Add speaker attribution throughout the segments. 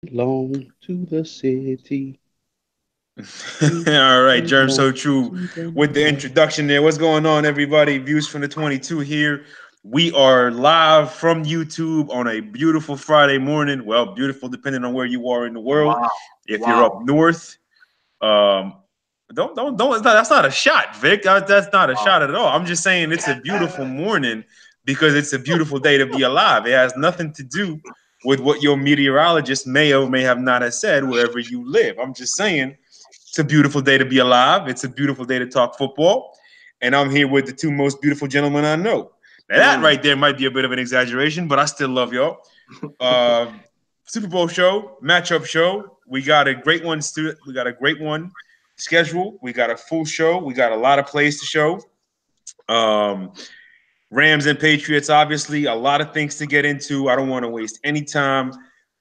Speaker 1: belong to the city. We
Speaker 2: All right, Germ So
Speaker 1: belong
Speaker 2: True
Speaker 1: to the
Speaker 2: with the
Speaker 1: night.
Speaker 2: introduction there. What's going on, everybody? Views from the 22 here. We are live from YouTube on a beautiful Friday morning. Well, beautiful depending on where you are in the world.
Speaker 3: Wow.
Speaker 2: If you're up
Speaker 3: Wow.
Speaker 2: north, um, don't. That's not a shot, Vic. That's not a
Speaker 3: Wow.
Speaker 2: shot at all. I'm just saying it's a beautiful morning because it's a beautiful day to be alive. It has nothing to do with what your meteorologist may or may have not have said wherever you live. I'm just saying it's a beautiful day to be alive. It's a beautiful day to talk football. And I'm here with the two most beautiful gentlemen I know. Now, that
Speaker 3: Mm.
Speaker 2: right there might be a bit of an exaggeration, but I still love y'all. Uh, Super Bowl show, matchup show. We got a great one. We got a great one scheduled. We got a full show. We got a lot of plays to show. Um, Rams and Patriots, obviously, a lot of things to get into. I don't want to waste any time.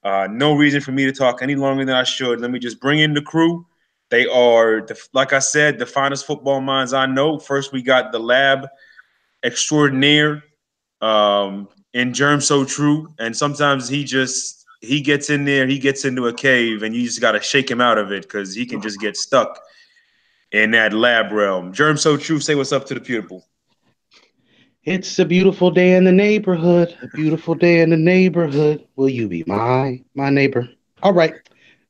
Speaker 2: No reason for me to talk any longer than I should. Let me just bring in the crew. They are, like I said, the finest football minds I know. First, we got the lab extraordinaire in Germ So True. And sometimes he gets in there, he gets into a cave, and you just got to shake him out of it because he can just get stuck in that lab realm. Germ So True, say what's up to the people.
Speaker 1: It's a beautiful day in the neighborhood. A beautiful day in the neighborhood. Will you be my neighbor? All right.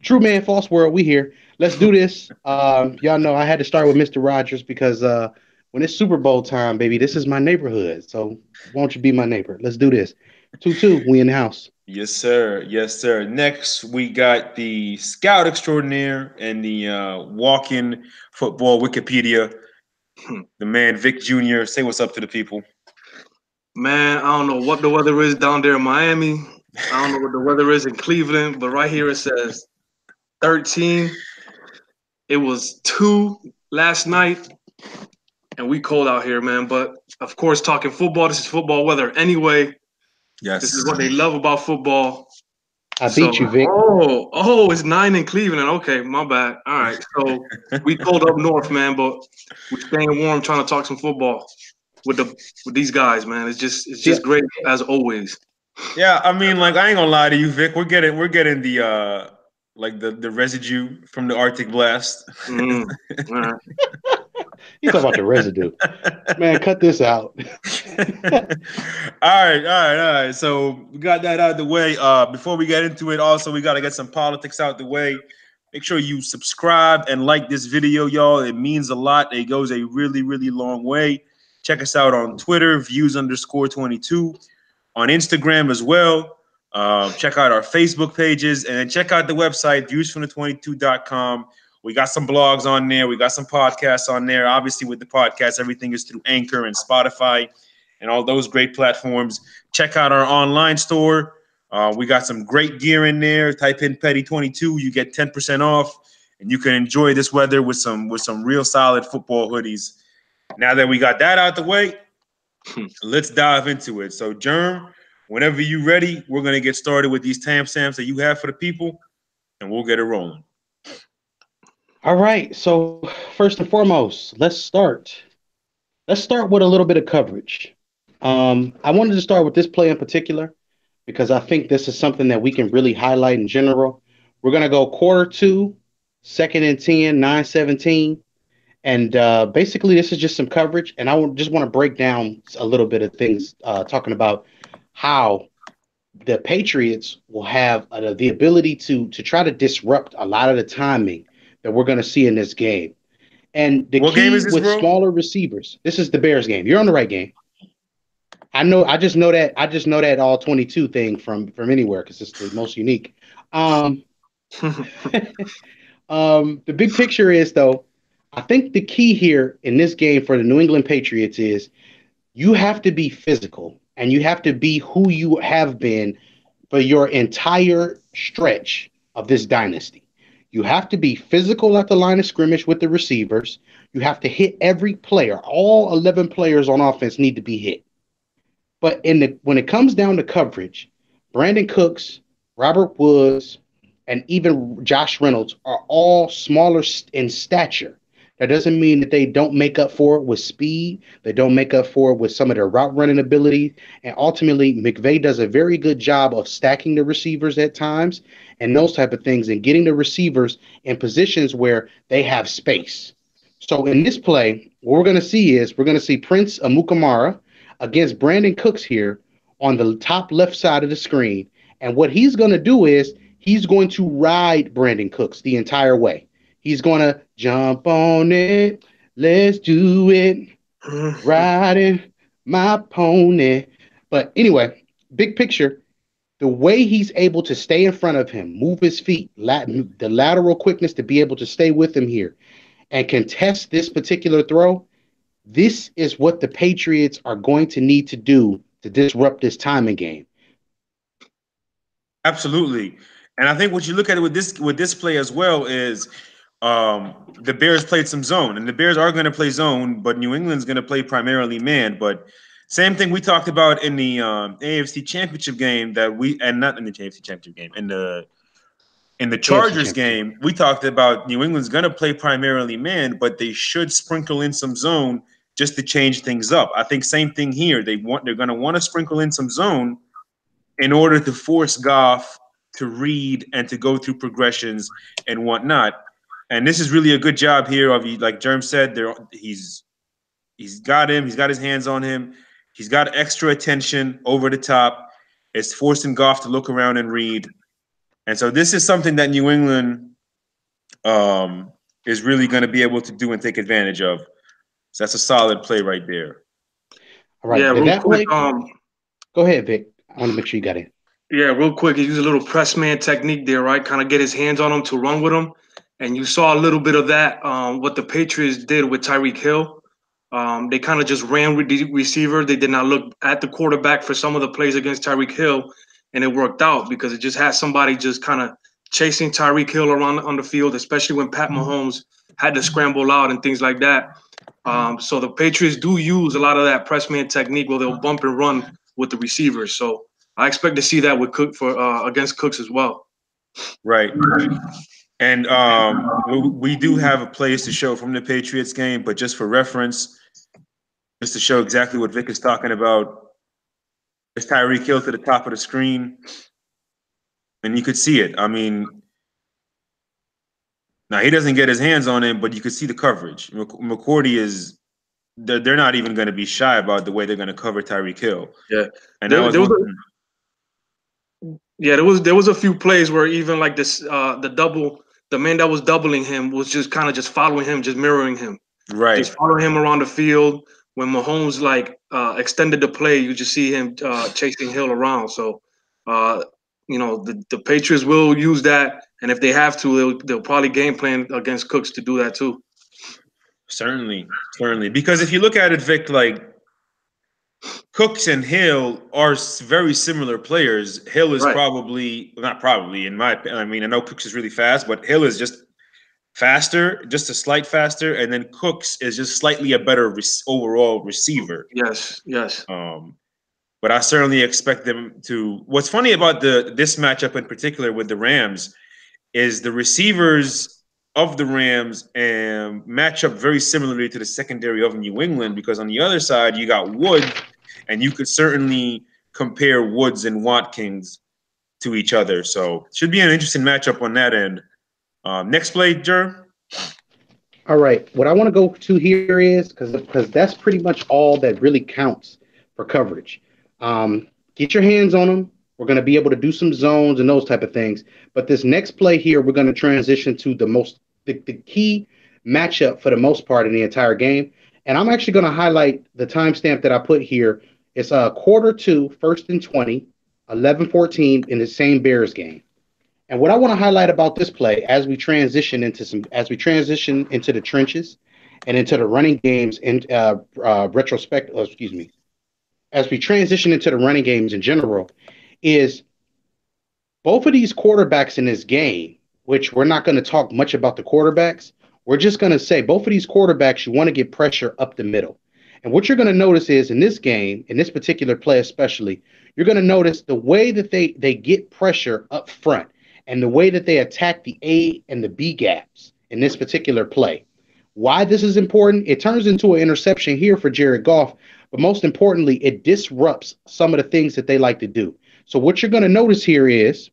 Speaker 1: True man, false world. We here. Let's do this. Y'all know I had to start with Mr. Rogers because when it's Super Bowl time, baby, this is my neighborhood. So won't you be my neighbor? Let's do this. 2-2. We in the house.
Speaker 2: Yes, sir. Yes, sir. Next, we got the scout extraordinaire and the walk-in football Wikipedia, the man Vic Jr. Say what's up to the people.
Speaker 3: Man, I don't know what the weather is down there in Miami. I don't know what the weather is in Cleveland, but right here it says 13. It was 2 last night, and we cold out here, man. But of course, talking football, this is football weather anyway. This is
Speaker 2: Yes.
Speaker 3: what they love about football.
Speaker 1: I
Speaker 3: So,
Speaker 1: beat you, Vic.
Speaker 3: it's 9 in Cleveland. Okay, my bad. All right. So we cold up north, man, but we staying warm trying to talk some football with these guys, man. It's
Speaker 1: See,
Speaker 3: just great as always.
Speaker 2: Yeah, I mean, like I ain't gonna lie to you, Vic. We're getting the like the residue from the Arctic blast.
Speaker 3: Mm, all right.
Speaker 1: you talk about the residue. Man, cut this out.
Speaker 2: All right. So we got that out of the way. Before we get into it, also we gotta get some politics out the way. Make sure you subscribe and like this video, y'all. It means a lot. It goes a really, really long way. Check us out on Twitter, views_22, on Instagram as well. Check out our Facebook pages and then check out the website, viewsfromthe22.com. We got some blogs on there. We got some podcasts on there. Obviously, with the podcast, everything is through Anchor and Spotify and all those great platforms. Check out our online store. We got some great gear in there. Type in Petty22, you get 10% off, and you can enjoy this weather with some real solid football hoodies. Now that we got that out the way, let's dive into it. So, Germ, whenever you're ready, we're gonna get started with these timestamps that you have for the people, and we'll get it rolling.
Speaker 1: All right. So first and foremost, let's start. Let's start with a little bit of coverage. I wanted to start with this play in particular because I think this is something that we can really highlight in general. We're gonna go quarter two, second and 10, 9-17. And basically, this is just some coverage. And just want to break down a little bit of things, talking about how the Patriots will have the ability to try to disrupt a lot of the timing that we're going to see in this game. And the
Speaker 2: What game
Speaker 1: key
Speaker 2: is this,
Speaker 1: with
Speaker 2: bro?
Speaker 1: smaller receivers, this is the Bears game. You're on the right game. I know. I just know that all 22 thing from anywhere because it's the most unique. Um, the big picture is though, I think the key here in this game for the New England Patriots is you have to be physical and you have to be who you have been for your entire stretch of this dynasty. You have to be physical at the line of scrimmage with the receivers. You have to hit every player. All 11 players on offense need to be hit. But when it comes down to coverage, Brandon Cooks, Robert Woods, and even Josh Reynolds are all smaller in stature. That doesn't mean that they don't make up for it with speed. They don't make up for it with some of their route running ability. And ultimately, McVay does a very good job of stacking the receivers at times and those type of things and getting the receivers in positions where they have space. So in this play, what we're going to see is we're going to see Prince Amukamara against Brandon Cooks here on the top left side of the screen. And what he's going to do is he's going to ride Brandon Cooks the entire way. He's going to jump on it. Let's do it. Riding my pony. But anyway, big picture, the way he's able to stay in front of him, move his feet, the lateral quickness to be able to stay with him here and contest this particular throw, this is what the Patriots are going to need to do to disrupt this timing game.
Speaker 2: Absolutely. And I think what you look at it with this play as well is the Bears played some zone, and the Bears are going to play zone, but New England's going to play primarily man. But same thing we talked about in the AFC Championship game not in the AFC Championship game, in the Chargers game, we talked about New England's going to play primarily man, but they should sprinkle in some zone just to change things up. I think same thing here. They're going to want to sprinkle in some zone in order to force Goff to read and to go through progressions and whatnot. And this is really a good job here of, like Germ said, he's got him. He's got his hands on him. He's got extra attention over the top. It's forcing Goff to look around and read. And so this is something that New England is really going to be able to do and take advantage of. So that's a solid play right there.
Speaker 1: All right.
Speaker 3: Yeah, real quick.
Speaker 1: Go ahead, Vic. I want to make sure you got it.
Speaker 3: Yeah, real quick. He used a little press man technique there, right? Kind of get his hands on him to run with him. And you saw a little bit of that, what the Patriots did with Tyreek Hill. They kind of just ran with the receiver. They did not look at the quarterback for some of the plays against Tyreek Hill, and it worked out because it just had somebody just kind of chasing Tyreek Hill around on the field, especially when Pat Mahomes had to scramble out and things like that. So the Patriots do use a lot of that press man technique where they'll bump and run with the receivers. So I expect to see that with Cook against Cooks as well.
Speaker 2: Right. And we do have a plays to show from the Patriots game, but just for reference, just to show exactly what Vic is talking about, there's Tyreek Hill to the top of the screen, and you could see it. I mean, now he doesn't get his hands on him, but you could see the coverage. McCourty is – they're not even going to be shy about the way they're going to cover Tyreek Hill.
Speaker 3: Yeah.
Speaker 2: And
Speaker 3: there was a few plays where even like this the man that was doubling him was just kind of just following him, just mirroring him.
Speaker 2: Right.
Speaker 3: Just following him around the field. When Mahomes extended the play, you just see him chasing Hill around. So, the Patriots will use that, and if they have to, they'll probably game plan against Cooks to do that too.
Speaker 2: Certainly. Because if you look at it, Vic, like Cooks and Hill are very similar players. Hill is not probably, in my opinion. I mean, I know Cooks is really fast, but Hill is just faster, just a slight faster, and then Cooks is just slightly a better overall receiver.
Speaker 3: Yes.
Speaker 2: But I certainly expect them to. What's funny about this matchup in particular with the Rams is the receivers of the Rams match up very similarly to the secondary of New England, because on the other side you got Wood, and you could certainly compare Woods and Watkins to each other. So it should be an interesting matchup on that end. Next play, Jer.
Speaker 1: All right. What I want to go to here is because that's pretty much all that really counts for coverage. Get your hands on them. We're going to be able to do some zones and those type of things. But this next play here, we're going to transition to the key matchup for the most part in the entire game. And I'm actually going to highlight the timestamp that I put here. It's quarter 2, 1st and 20, 11-14 in the same Bears game. And what I want to highlight about this play as we transition into the trenches and into the running games in as we transition into the running games in general, is both of these quarterbacks in this game, which we're not going to talk much about the quarterbacks. We're just going to say both of these quarterbacks, you want to get pressure up the middle. And what you're going to notice is in this game, in this particular play especially, you're going to notice the way that they get pressure up front and the way that they attack the A and the B gaps in this particular play. Why this is important? It turns into an interception here for Jared Goff, but most importantly, it disrupts some of the things that they like to do. So what you're going to notice here is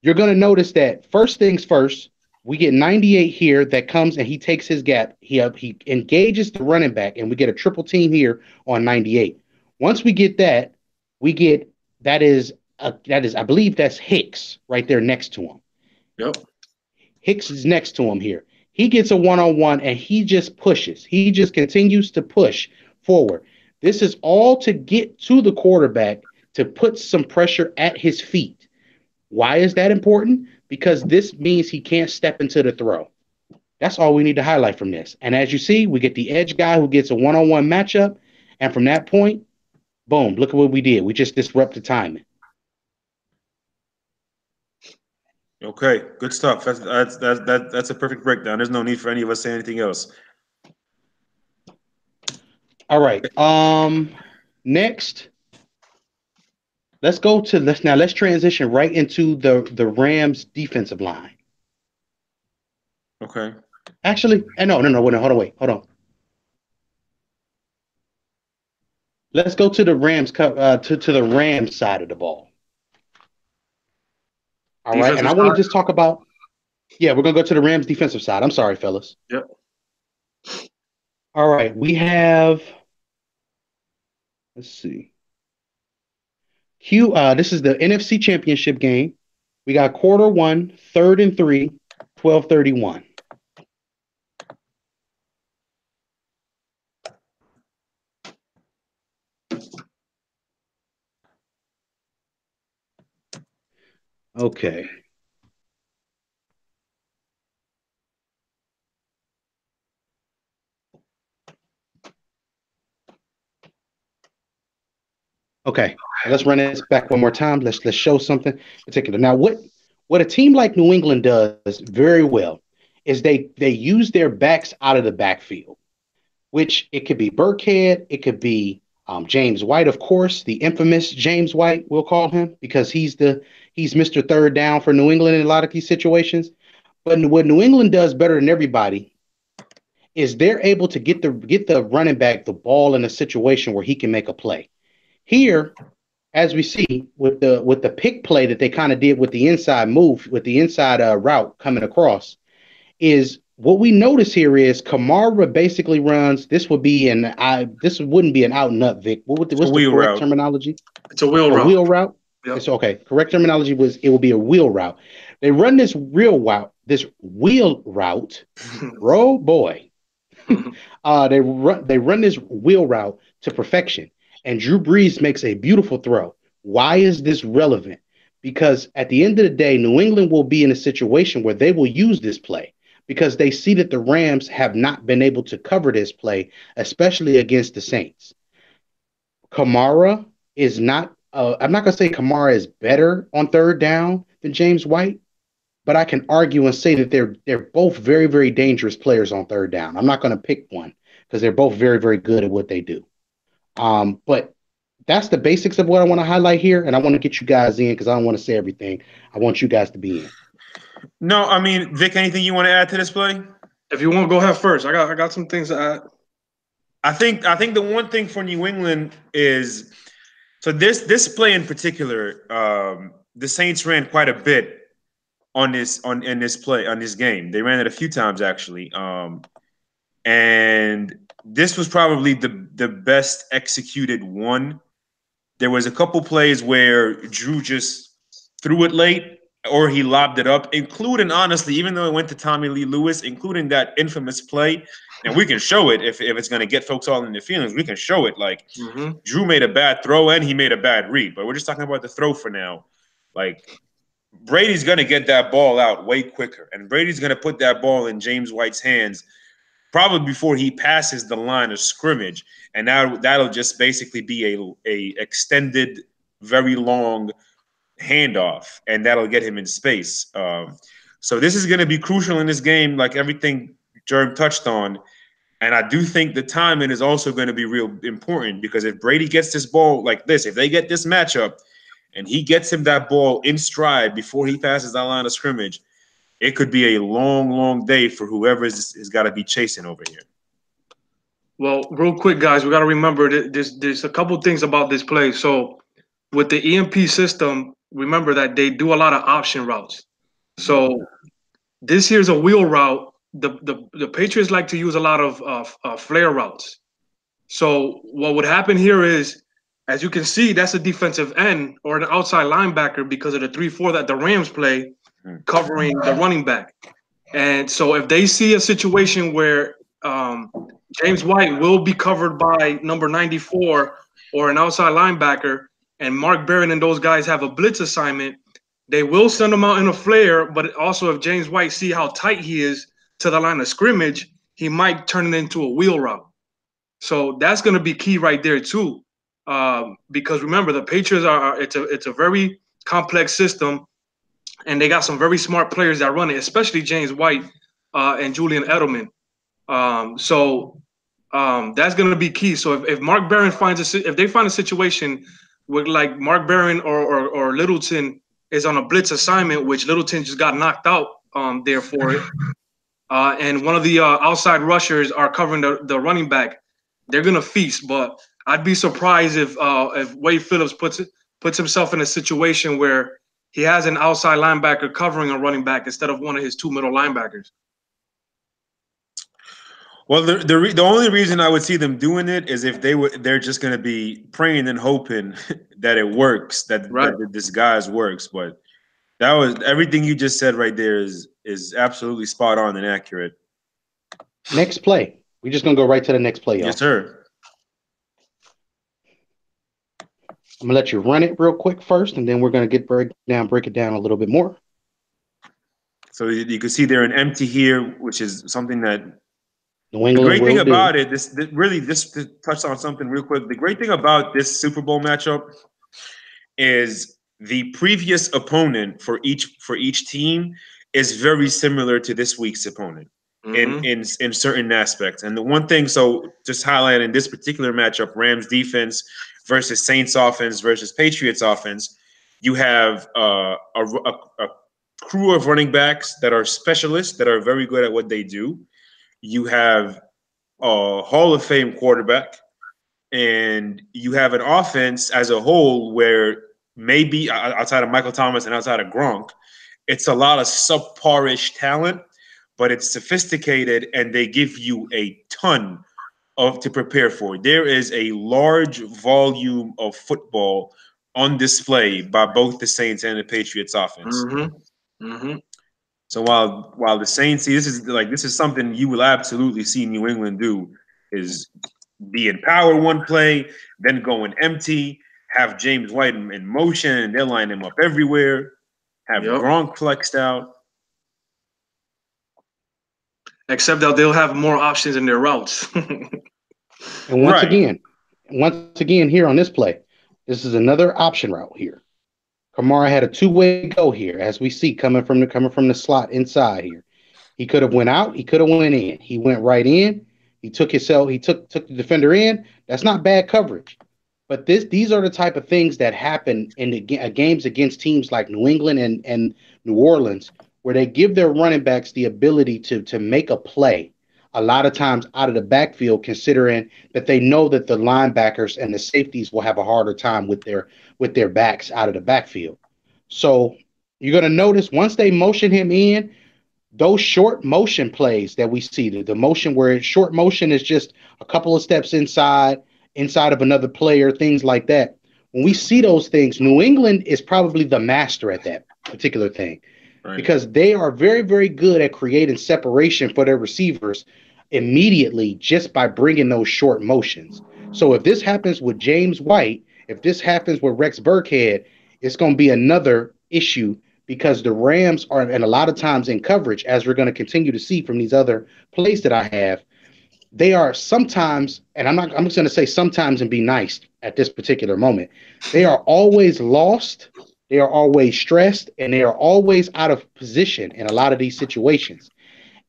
Speaker 1: you're going to notice that first things first, we get 98 here that comes and he takes his gap. He engages the running back, and we get a triple team here on 98. Once we get that, we get that is I believe that's Hicks right there next to him.
Speaker 3: Yep.
Speaker 1: Hicks is next to him here. He gets a one-on-one and he just pushes. He just continues to push forward. This is all to get to the quarterback to put some pressure at his feet. Why is that important? Because this means he can't step into the throw. That's all we need to highlight from this. And as you see, we get the edge guy who gets a one-on-one matchup. And from that point, boom, look at what we did. We just disrupted timing.
Speaker 2: Okay, good stuff. That's a perfect breakdown. There's no need for any of us to say anything else.
Speaker 1: All right. Next, let's transition right into the Rams defensive line.
Speaker 2: Okay.
Speaker 1: Actually, no, hold on. Let's go to the Rams to the Rams side of the ball. All right, and I want to just talk about. Yeah, we're gonna go to the Rams defensive side. I'm sorry, fellas.
Speaker 3: Yep.
Speaker 1: All right, we have. Let's see. This is the NFC Championship game. We got quarter 1, 3rd and 3, 12:31. Okay. Okay, let's run this back one more time. Let's show something particular. Now, what a team like New England does very well is they use their backs out of the backfield, which it could be Burkhead, it could be James White, of course, the infamous James White, we'll call him, because he's Mr. Third Down for New England in a lot of these situations. But what New England does better than everybody is they're able to get the running back the ball in a situation where he can make a play. Here, as we see with the pick play that they kind of did with the inside move, with the inside route coming across, is what we notice here is Kamara basically runs. This wouldn't be an out and up, Vic. What's the correct terminology?
Speaker 3: It's a wheel route.
Speaker 1: Wheel route.
Speaker 3: Yep.
Speaker 1: It's okay. Correct terminology it will be a wheel route. They run this wheel route. Oh boy. They run this wheel route to perfection. And Drew Brees makes a beautiful throw. Why is this relevant? Because at the end of the day, New England will be in a situation where they will use this play because they see that the Rams have not been able to cover this play, especially against the Saints. Kamara is not I'm not going to say Kamara is better on third down than James White, but I can argue and say that they're both very, very dangerous players on third down. I'm not going to pick one because they're both very, very good at what they do. But that's the basics of what I want to highlight here, and I want to get you guys in because I don't want to say everything. I want you guys to be in.
Speaker 2: No, I mean, Vic, anything you want to add to this play?
Speaker 3: If you want to go ahead first, I got some things to add.
Speaker 2: I think the one thing for New England is so this play in particular, the Saints ran quite a bit in this game. They ran it a few times actually, and this was probably the best executed one. There was a couple plays where Drew just threw it late or he lobbed it up, including, honestly, even though it went to Tommy Lee Lewis, including that infamous play. And we can show it if it's going to get folks all in their feelings. We can show it. Like, Drew made a bad throw and he made a bad read. But we're just talking about the throw for now. Like, Brady's going to get that ball out way quicker. And Brady's going to put that ball in James White's hands probably before he passes the line of scrimmage. And now that'll just basically be a extended, very long handoff, and that'll get him in space. So this is going to be crucial in this game, like everything Jerm touched on. And I do think the timing is also going to be real important because if Brady gets this ball like this, if they get this matchup and he gets him that ball in stride before he passes that line of scrimmage, it could be a long, long day for whoever is got to be chasing over here.
Speaker 3: Well, real quick, guys, we got to remember that there's a couple things about this play. So with the EMP system, remember that they do a lot of option routes. So this here's a wheel route. The Patriots like to use a lot of flare routes. So what would happen here is, as you can see, that's a defensive end or an outside linebacker because of the 3-4 that the Rams play, covering the running back. And so if they see a situation where James White will be covered by number 94 or an outside linebacker, and Mark Barron and those guys have a blitz assignment, they will send him out in a flare. But also, if James White see how tight he is to the line of scrimmage, he might turn it into a wheel route. So that's going to be key right there too, because remember the Patriots it's a very complex system, and they got some very smart players that run it, especially James White and Julian Edelman. That's going to be key. So if Mark Barron if they find a situation where like Mark Barron or Littleton is on a blitz assignment, which Littleton just got knocked out there for it, and one of the outside rushers are covering the running back, they're going to feast. But I'd be surprised if Wade Phillips puts himself in a situation where he has an outside linebacker covering a running back instead of one of his two middle linebackers.
Speaker 2: Well, the only reason I would see them doing it is if they're just going to be praying and hoping that it works, that this disguise works. But that was everything you just said right there is absolutely spot on and accurate.
Speaker 1: Next play. We're just gonna go right to the next play, y'all.
Speaker 2: Yes, sir.
Speaker 1: I'm gonna let you run it real quick first, and then we're gonna break it down a little bit more.
Speaker 2: So you can see they're an empty here, which is something that
Speaker 1: New England.
Speaker 2: The great thing about it, this to touch on something real quick. The great thing about this Super Bowl matchup is the previous opponent for each team is very similar to this week's opponent in certain aspects. And the one thing, so just highlighting this particular matchup, Rams defense versus Saints offense versus Patriots offense, you have a crew of running backs that are specialists that are very good at what they do. You have a Hall of Fame quarterback, and you have an offense as a whole where maybe outside of Michael Thomas and outside of Gronk, it's a lot of subpar-ish talent, but it's sophisticated, and they give you a ton to prepare for. There is a large volume of football on display by both the Saints and the Patriots offense. So while the Saints, this is something you will absolutely see New England do, is be in power one play, then going empty, have James White in motion, and they'll line him up everywhere, have Gronk flexed out.
Speaker 3: Except that they'll have more options in their routes.
Speaker 1: And once again, here on this play, this is another option route here. Kamara had a two-way go here, as we see coming from the slot inside here. He could have went out. He could have went in. He went right in. He took the defender in. That's not bad coverage. But these are the type of things that happen in the games against teams like New England and New Orleans, where they give their running backs the ability to make a play a lot of times out of the backfield, considering that they know that the linebackers and the safeties will have a harder time with their backs out of the backfield. So you're going to notice once they motion him in, those short motion plays that we see, the motion where short motion is just a couple of steps inside of another player, things like that. When we see those things, New England is probably the master at that particular thing. Right. Because they are very, very good at creating separation for their receivers immediately just by bringing those short motions. So if this happens with James White, if this happens with Rex Burkhead, it's going to be another issue because the Rams are, and a lot of times in coverage, as we're going to continue to see from these other plays that I have, they are sometimes, and I'm just going to say sometimes and be nice at this particular moment, they are always lost. They are always stressed, and they are always out of position in a lot of these situations.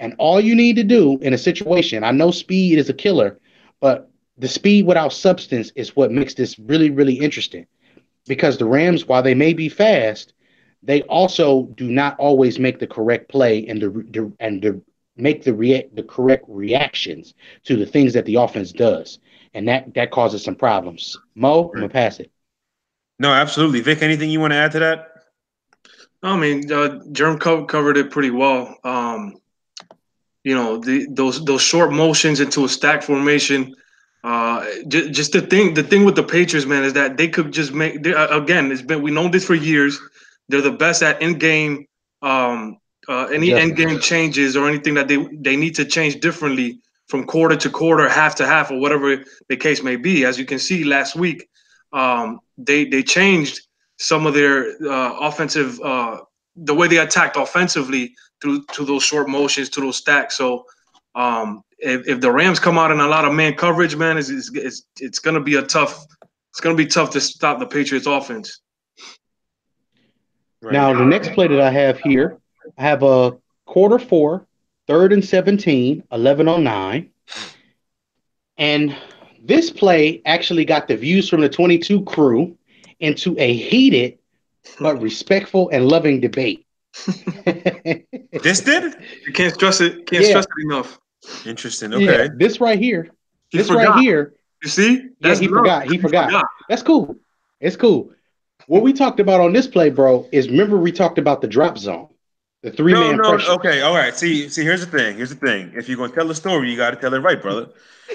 Speaker 1: And all you need to do in a situation, I know speed is a killer, but the speed without substance is what makes this really, really interesting. Because the Rams, while they may be fast, they also do not always make the correct play and make the correct reactions to the things that the offense does, and that causes some problems. Mo, I'm gonna
Speaker 2: Right.
Speaker 1: pass it.
Speaker 2: No, absolutely. Vic, anything you want to add to that?
Speaker 3: I mean, Germ covered it pretty well. Those short motions into a stack formation. Just the thing with the Patriots, man, is that they could just make. Again, we known this for years. They're the best at in game, any end
Speaker 1: Adjustments.
Speaker 3: game changes or anything that they need to change differently from quarter to quarter, half to half, or whatever the case may be. As you can see, last week, they changed some of their offensive, the way they attacked offensively to those short motions, to those stacks. So if the Rams come out in a lot of man coverage, man, it's going to be tough to stop the Patriots offense.
Speaker 2: Right.
Speaker 1: Now, the next play that I have here, I have a quarter four, 3rd and 17, 11:09. And this play actually got the views from the 22 crew into a heated but respectful and loving debate.
Speaker 2: This did?
Speaker 3: You can't stress it.
Speaker 1: Yeah.
Speaker 3: Stress it enough.
Speaker 2: Interesting.
Speaker 1: Yeah,
Speaker 2: Okay.
Speaker 1: this right here.
Speaker 3: He
Speaker 1: This
Speaker 3: forgot.
Speaker 1: right here.
Speaker 3: You see?
Speaker 1: Yeah, he forgot. He forgot. That's cool. It's cool. What we talked about on this play, bro, is remember we talked about the drop zone, the three-man pressure.
Speaker 2: Okay, all right. See, here's the thing. If you're gonna tell a story, you got to tell it right, brother.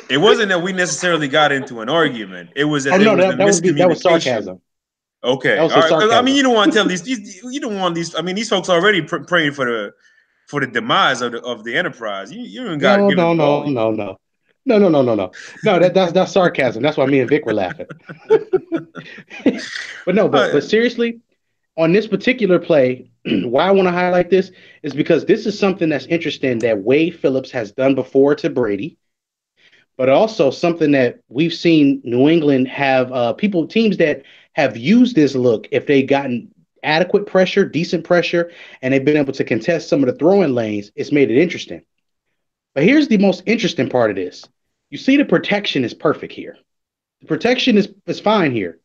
Speaker 2: It wasn't that we necessarily got into an argument. It was that
Speaker 1: Oh
Speaker 2: there
Speaker 1: no,
Speaker 2: was a miscommunication.
Speaker 1: that was sarcasm.
Speaker 2: Okay,
Speaker 1: That was
Speaker 2: all right. 'Cause, I
Speaker 1: sarcasm.
Speaker 2: mean, you don't want to tell these. You don't want these. I mean, these folks already praying for the demise of the enterprise. You don't got to give it all.
Speaker 1: No, that's sarcasm. That's why me and Vic were laughing. But no, but seriously, on this particular play, why I want to highlight this is because this is something that's interesting that Wade Phillips has done before to Brady, but also something that we've seen New England have teams that have used this look if they gotten adequate pressure, decent pressure, and they've been able to contest some of the throwing lanes. It's made it interesting. But here's the most interesting part of this. You see the protection is perfect here. The protection is fine here.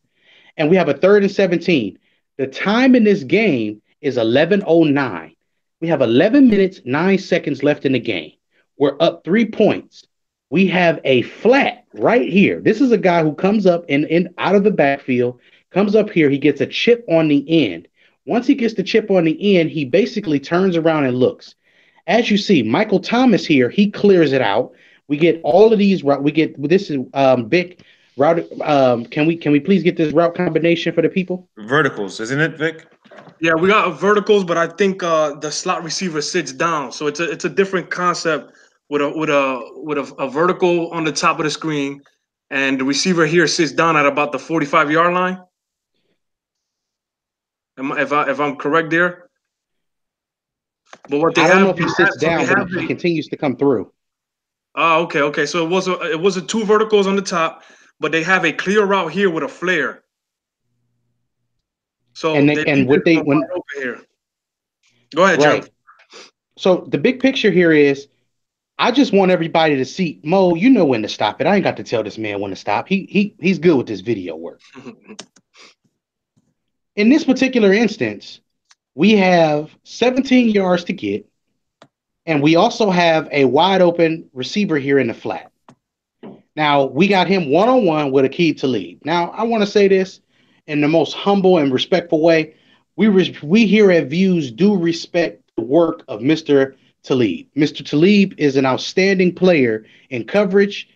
Speaker 1: And we have a 3rd and 17. The time in this game is 11:09. We have 11 minutes, 9 seconds left in the game. We're up 3 points. We have a flat right here. This is a guy who comes up in out of the backfield, comes up here. He gets a chip on the end. Once he gets the chip on the end, he basically turns around and looks. As you see, Michael Thomas here, he clears it out. We get all of these. We get this is Vic route. Can we please get this route combination for the people?
Speaker 2: Verticals, isn't it, Vic?
Speaker 3: Yeah, we got verticals, but I think the slot receiver sits down, so it's a different concept with a vertical on the top of the screen, and the receiver here sits down at about the 45-yard line. If I'm correct there. But what
Speaker 1: I don't know if he sits down, but he continues to come through.
Speaker 3: Oh, okay. So it was a 2 verticals on the top, but they have a clear route here with a flare. So
Speaker 1: when
Speaker 3: over here. Go ahead,
Speaker 1: right.
Speaker 3: Joe.
Speaker 1: So the big picture here is, I just want everybody to see Mo. You know when to stop it. I ain't got to tell this man when to stop. He's good with this video work. In this particular instance, we have 17 yards to get, and we also have a wide open receiver here in the flat. Now, we got him one-on-one with Aqib Talib. Now, I want to say this in the most humble and respectful way. We here at Views do respect the work of Mr. Talib. Mr. Talib is an outstanding player in coverage,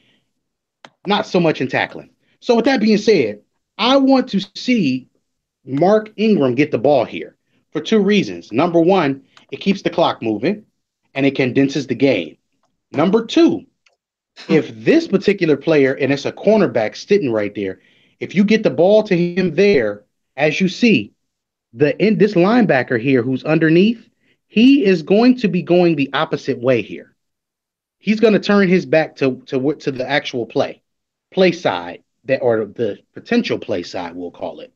Speaker 1: not so much in tackling. So with that being said, I want to see Mark Ingram get the ball here for 2 reasons. Number 1, it keeps the clock moving and it condenses the game. Number 2, if this particular player, and it's a cornerback sitting right there, if you get the ball to him there, as you see, this linebacker here who's underneath, he is going to be going the opposite way here. He's going to turn his back to the actual play side, or the potential play side, we'll call it.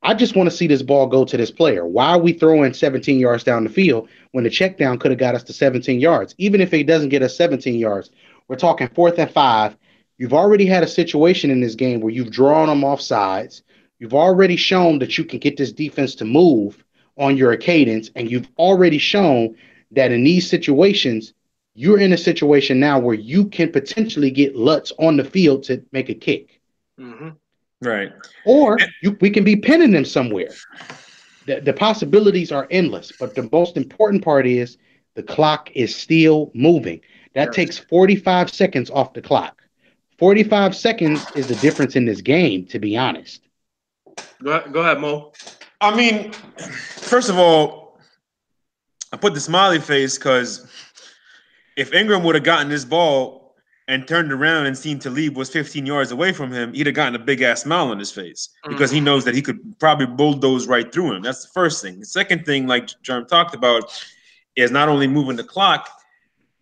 Speaker 1: I just want to see this ball go to this player. Why are we throwing 17 yards down the field when the check down could have got us to 17 yards? Even if it doesn't get us 17 yards, we're talking 4th and 5. You've already had a situation in this game where you've drawn them off sides. You've already shown that you can get this defense to move on your cadence, and you've already shown that in these situations, you're in a situation now where you can potentially get Lutz on the field to make a kick.
Speaker 3: Mm-hmm.
Speaker 2: Right.
Speaker 1: Or we can be pinning them somewhere. The possibilities are endless, but the most important part is the clock is still moving. That takes 45 seconds off the clock. 45 seconds is the difference in this game, to be honest.
Speaker 3: Go ahead, Mo.
Speaker 2: I mean, first of all, I put the smiley face because if Ingram would have gotten this ball and turned around and seen Talib was 15 yards away from him, he'd have gotten a big ass smile on his face because he knows that he could probably bulldoze right through him. That's the first thing. The second thing, like Jerm talked about, is not only moving the clock.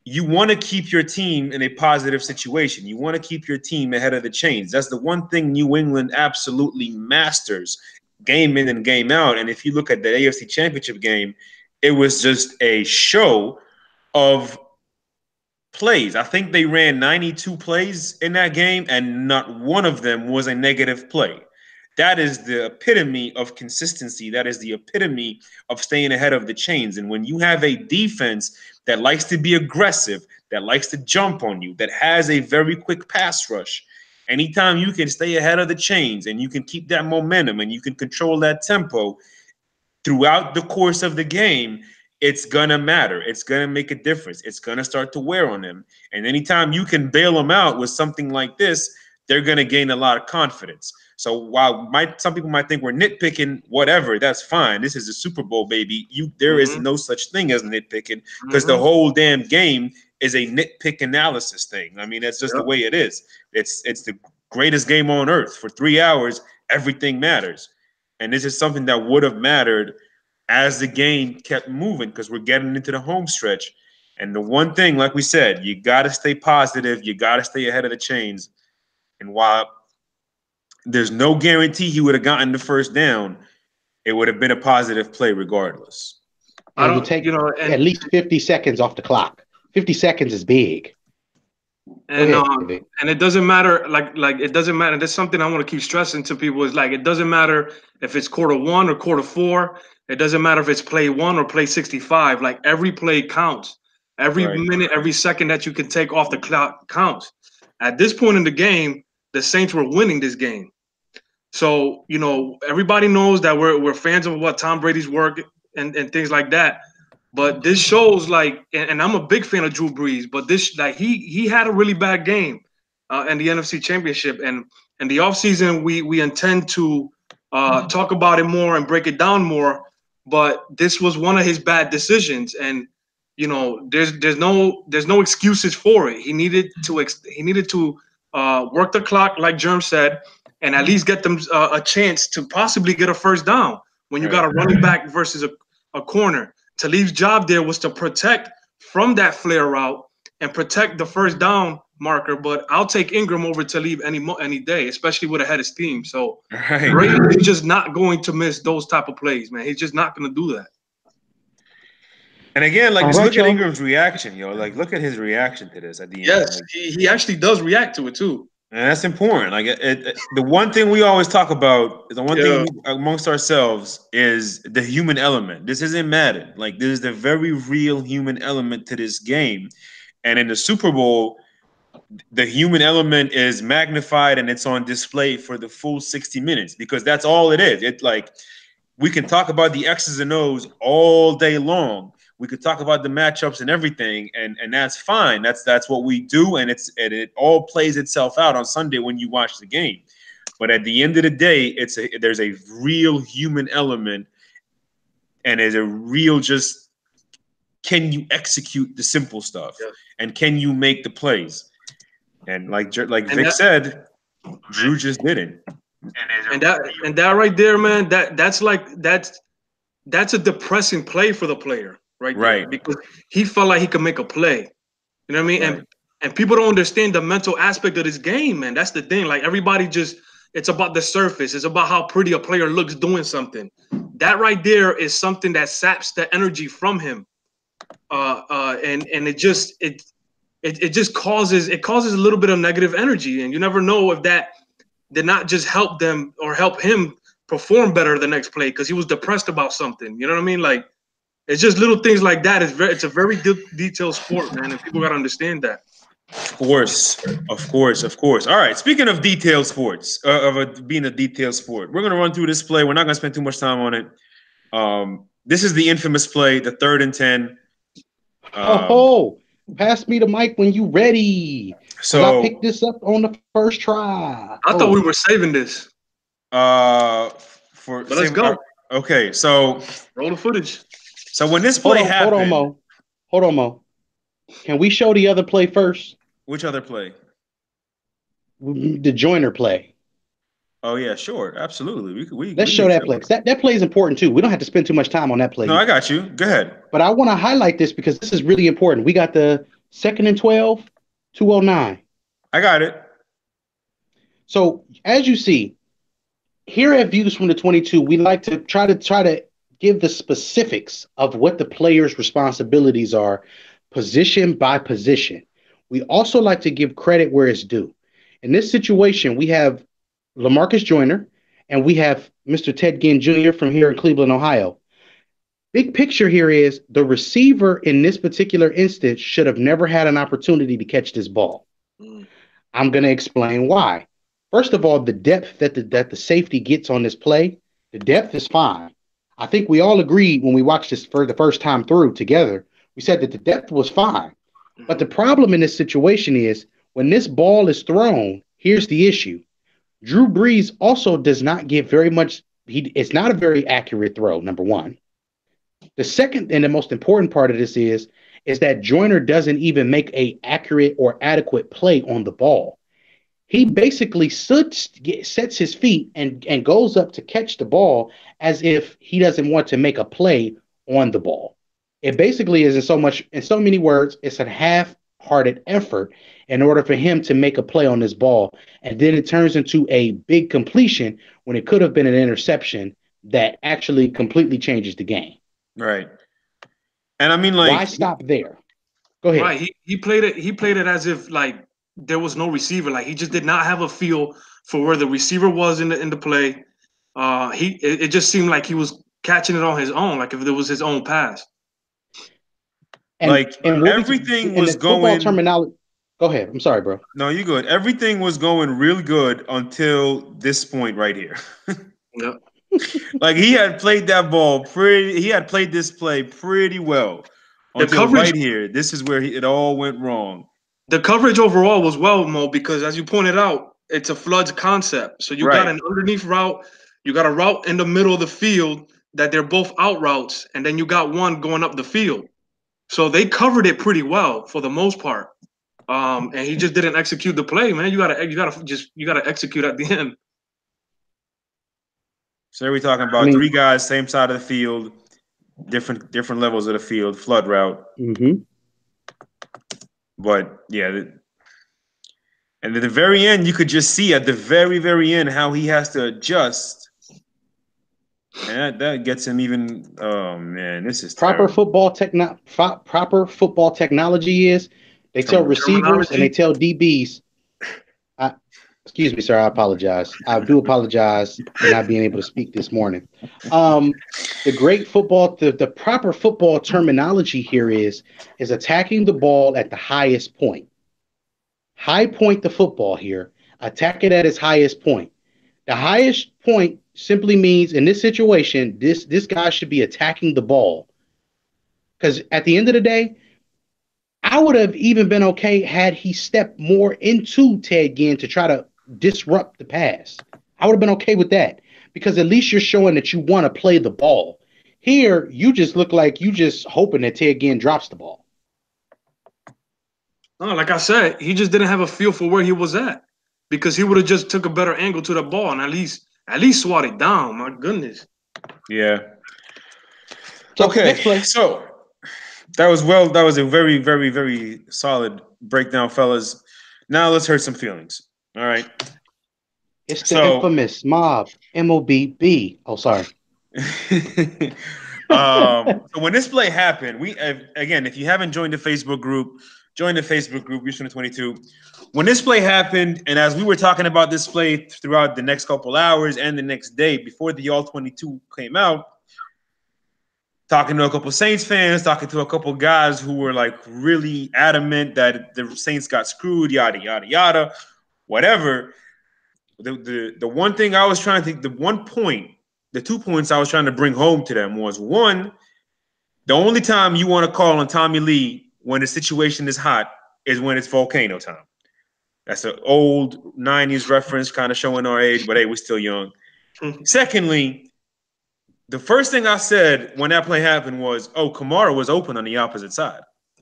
Speaker 2: You want to keep your team in a positive situation. You want to keep your team ahead of the chains. That's the one thing New England absolutely masters, game in and game out. And if you look at the AFC Championship game, it was just a show of plays. I think they ran 92 plays in that game, and not one of them was a negative play. That is the epitome of consistency. That is the epitome of staying ahead of the chains. And when you have a defense that likes to be aggressive, that likes to jump on you, that has a very quick pass rush, anytime you can stay ahead of the chains and you can keep that momentum and you can control that tempo throughout the course of the game, it's going to matter. It's going to make a difference. It's going to start to wear on them. And anytime you can bail them out with something like this, they're going to gain a lot of confidence. So while some people might think we're nitpicking, whatever, that's fine. This is a Super Bowl, baby. There is no such thing as nitpicking because the whole damn game is a nitpick analysis thing. I mean, that's just the way it is. It's the greatest game on earth. For 3 hours, everything matters. And this is something that would have mattered as the game kept moving because we're getting into the home stretch. And the one thing, like we said, you got to stay positive. You got to stay ahead of the chains. And while there's no guarantee he would have gotten the first down, it would have been a positive play regardless.
Speaker 1: I don't take at least 50 seconds off the clock. 50 seconds is big.
Speaker 3: And it doesn't matter, like it doesn't matter. That's something I want to keep stressing to people is like it doesn't matter if it's quarter 1 or quarter 4. It doesn't matter if it's play 1 or play 65. Like every play counts. Every minute, every second that you can take off the clock counts. At this point in the game, the Saints were winning this game. So, everybody knows that we're fans of what Tom Brady's work and things like that. But this shows and I'm a big fan of Drew Brees, but this he had a really bad game in the NFC Championship. And in the offseason, we intend to talk about it more and break it down more. But this was one of his bad decisions. And, there's no excuses for it. He needed to work the clock, like Jerm said, and at least get them a chance to possibly get a first down when you got a running back versus a corner. Talib's job there was to protect from that flare route and protect the first down marker. But I'll take Ingram over Talib any day, especially with a head of steam. So Brady is just not going to miss those type of plays, man. He's just not going to do that.
Speaker 2: And again, just look at Ingram's reaction, look at his reaction to this at the end.
Speaker 3: Yes, he actually does react to it too.
Speaker 2: And that's important. The one thing we always talk about, the one thing amongst ourselves is the human element. This isn't Madden. This is the very real human element to this game. And in the Super Bowl, the human element is magnified and it's on display for the full 60 minutes because that's all it is. We can talk about the X's and O's all day long. We could talk about the matchups and everything, and that's fine. That's what we do, and it all plays itself out on Sunday when you watch the game. But at the end of the day, there's a real human element, and there's a real can you execute the simple stuff, and can you make the plays? And like Vic said, Drew just didn't.
Speaker 3: And that right there, man, that's a depressing play for the player. Right. Because he felt like he could make a play. You know what I mean? Right. And people don't understand the mental aspect of this game, man. That's the thing. Everybody it's about the surface. It's about how pretty a player looks doing something. That right there is something that saps the energy from him. And it just causes a little bit of negative energy. And you never know if that did not just help them or help him perform better the next play because he was depressed about something. You know what I mean? Like, it's just little things like that. It's a very detailed sport, man, and people got to understand that.
Speaker 2: Of course. All right. Speaking of detailed sports, being a detailed sport, we're gonna run through this play. We're not gonna spend too much time on it. This is the infamous play, the 3rd and 10.
Speaker 1: Pass me the mic when you ready. So I picked this up on the first try.
Speaker 3: I thought we were saving this.
Speaker 2: But
Speaker 3: let's go.
Speaker 2: Okay, so
Speaker 3: roll the footage.
Speaker 2: So when this play happened,
Speaker 1: hold on, Mo. Can we show the other play first?
Speaker 2: Which other play?
Speaker 1: The Joyner play.
Speaker 2: Oh yeah, sure, absolutely.
Speaker 1: Let's show that play. That play is important too. We don't have to spend too much time on that play.
Speaker 2: No, I got you. Go ahead.
Speaker 1: But I want to highlight this because this is really important. We got the 2nd and 12, 209.
Speaker 2: I got it.
Speaker 1: So as you see, here at Views from the 22, we like to try to give the specifics of what the players' responsibilities are, position by position. We also like to give credit where it's due. In this situation, we have LaMarcus Joyner and we have Mr. Ted Ginn Jr. from here in Cleveland, Ohio. Big picture here is the receiver in this particular instance should have never had an opportunity to catch this ball. I'm going to explain why. First of all, the depth that the safety gets on this play, the depth is fine. I think we all agreed when we watched this for the first time through together, we said that the depth was fine. But the problem in this situation is when this ball is thrown, here's the issue. Drew Brees also does not get very much. It's not a very accurate throw, number one. The second and the most important part of this is that Joyner doesn't even make a accurate or adequate play on the ball. He basically sets his feet and goes up to catch the ball as if he doesn't want to make a play on the ball. It basically is in so many words, it's a half-hearted effort in order for him to make a play on this ball. And then it turns into a big completion when it could have been an interception that actually completely changes the game.
Speaker 2: Right. And I mean, like,
Speaker 1: why stop there? Go ahead.
Speaker 3: Right. He played it as if like there was no receiver. Like he just did not have a feel for where the receiver was in the play. It just seemed like he was catching it on his own, like if it was his own pass.
Speaker 2: And everything was going.
Speaker 1: Terminology. Go ahead. I'm sorry, bro.
Speaker 2: No, you good. Everything was going real good until this point right here.
Speaker 3: Yep.
Speaker 2: Like he had played that ball he had played this play pretty well until right here. This is where it all went wrong.
Speaker 3: The coverage overall was well, Mo, because as you pointed out, it's a floods concept. So you got an underneath route, you got a route in the middle of the field that they're both out routes, and then you got one going up the field. So they covered it pretty well for the most part. And he just didn't execute the play, man. You gotta execute at the end.
Speaker 2: So we're talking about three guys, same side of the field, different levels of the field, flood route.
Speaker 1: Mm-hmm.
Speaker 2: But yeah, and at the very end, you could just see at the very, very end how he has to adjust, and that gets him even. Oh man, this is
Speaker 1: proper football technology is they tell receivers and they tell DBs. Excuse me, sir. I apologize. I do apologize for not being able to speak this morning. The proper football terminology here is attacking the ball at the highest point. High point the football here. Attack it at its highest point. The highest point simply means in this situation, this guy should be attacking the ball. Because at the end of the day, I would have even been okay had he stepped more into Ted Ginn to try to disrupt the pass. I would have been okay with that because at least you're showing that you want to play the ball. Here, you just look like you just hoping that Ted Ginn drops the ball.
Speaker 3: No, like I said, he just didn't have a feel for where he was at because he would have just took a better angle to the ball and at least swat it down. My goodness.
Speaker 2: Yeah. Okay. So that was a very, very, very solid breakdown, fellas. Now let's hurt some feelings. All right.
Speaker 1: It's the infamous mob, MOBB. Oh, sorry.
Speaker 2: So when this play happened, again, if you haven't joined the Facebook group, Join the Facebook group, Houston 22. When this play happened, and as we were talking about this play throughout the next couple hours and the next day before the All 22 came out, talking to a couple Saints fans, talking to a couple guys who were like really adamant that the Saints got screwed, yada, yada, yada, whatever. The one thing I was trying to think, the 2 points I was trying to bring home to them was, one, the only time you want to call on Tommy Lee when the situation is hot is when it's volcano time. That's an old 90s reference, kind of showing our age, but hey, we're still young. Secondly, the first thing I said when that play happened was, oh, Kamara was open on the opposite side.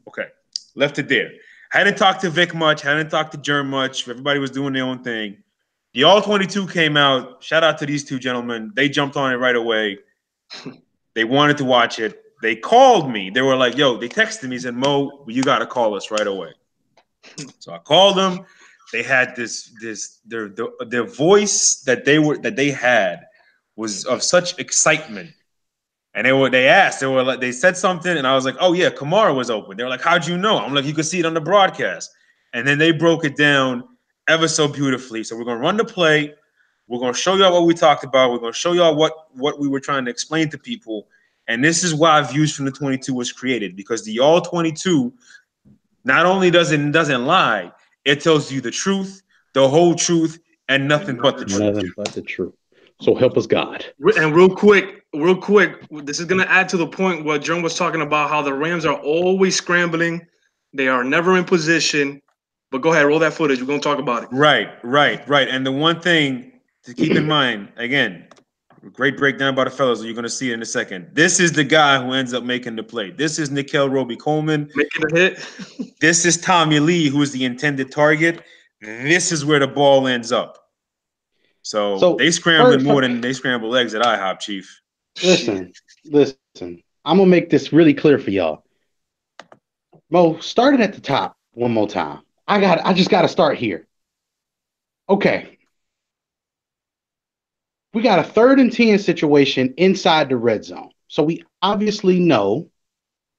Speaker 2: Okay, left it there. Hadn't talked to Vic much, hadn't talked to Jerm much. Everybody was doing their own thing. The All-22 came out. Shout out to these two gentlemen. They jumped on it right away. They wanted to watch it. They called me. They were like, yo, they texted me, said, Mo, you got to call us right away. So I called them. They had their voice that they had was of such excitement. And they said something, and I was like, oh yeah, Kamara was open. They were like, how'd you know? I'm like, you could see it on the broadcast. And then they broke it down ever so beautifully. So we're gonna run the play. We're gonna show y'all what we talked about. We're gonna show y'all what we were trying to explain to people. And this is why Views from the 22 was created, because the All 22 not only doesn't lie, it tells you the truth, the whole truth, and nothing but the truth.
Speaker 1: Nothing but the truth. So help us God.
Speaker 3: And real quick, this is going to add to the point what Jerm was talking about, how the Rams are always scrambling. They are never in position. But go ahead, roll that footage. We're going to talk about it.
Speaker 2: Right. And the one thing to keep in mind, again, great breakdown by the fellas. You're going to see it in a second. This is the guy who ends up making the play. This is Nickell Robey-Coleman.
Speaker 3: Making the hit.
Speaker 2: This is Tommy Lee, who is the intended target. This is where the ball ends up. So they scrambled more than they scrambled eggs at IHOP, Chief.
Speaker 1: Listen. I'm gonna make this really clear for y'all. Mo, starting at the top one more time. I just gotta start here. Okay. We got a 3rd and 10 situation inside the red zone. So we obviously know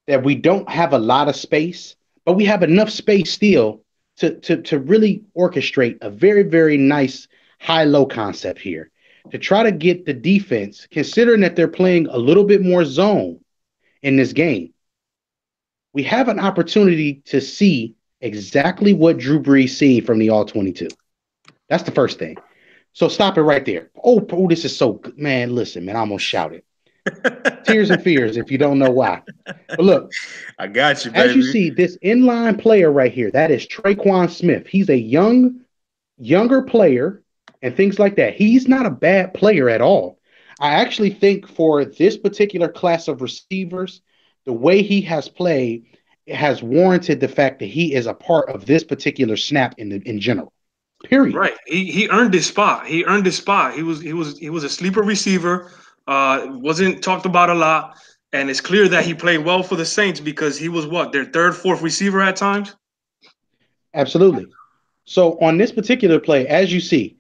Speaker 1: that we don't have a lot of space, but we have enough space still to really orchestrate a very, very nice high-low concept here to try to get the defense, considering that they're playing a little bit more zone in this game. We have an opportunity to see exactly what Drew Brees seen from the All-22. That's the first thing. So stop it right there. Oh, this is so good. Man, listen, man, I almost shouted. Tears and fears if you don't know why. But look,
Speaker 2: I got you, baby.
Speaker 1: As you see, this inline player right here, that is Traquan Smith. He's a younger player and things like that. He's not a bad player at all. I actually think for this particular class of receivers, the way he has played has warranted the fact that he is a part of this particular snap in general. Period.
Speaker 3: Right. He earned his spot. He earned his spot. He was a sleeper receiver. Wasn't talked about a lot. And it's clear that he played well for the Saints because he was their 3rd, 4th receiver at times?
Speaker 1: Absolutely. So on this particular play, as you see,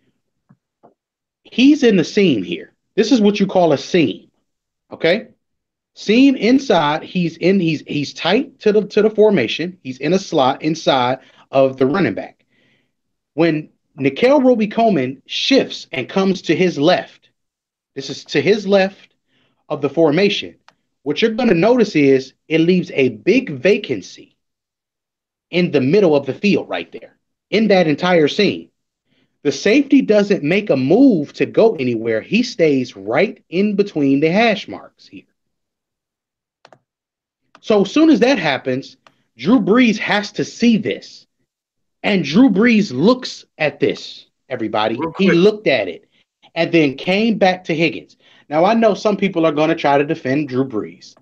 Speaker 1: he's in the seam here. This is what you call a seam. Okay? Seam inside, he's tight to the formation. He's in a slot inside of the running back. When Nickell Robey-Coleman shifts and comes to his left, this is to his left of the formation. What you're going to notice is it leaves a big vacancy in the middle of the field right there, in that entire scene. The safety doesn't make a move to go anywhere. He stays right in between the hash marks here. So as soon as that happens, Drew Brees has to see this. And Drew Brees looks at this, everybody. He looked at it and then came back to Higgins. Now, I know some people are going to try to defend Drew Brees.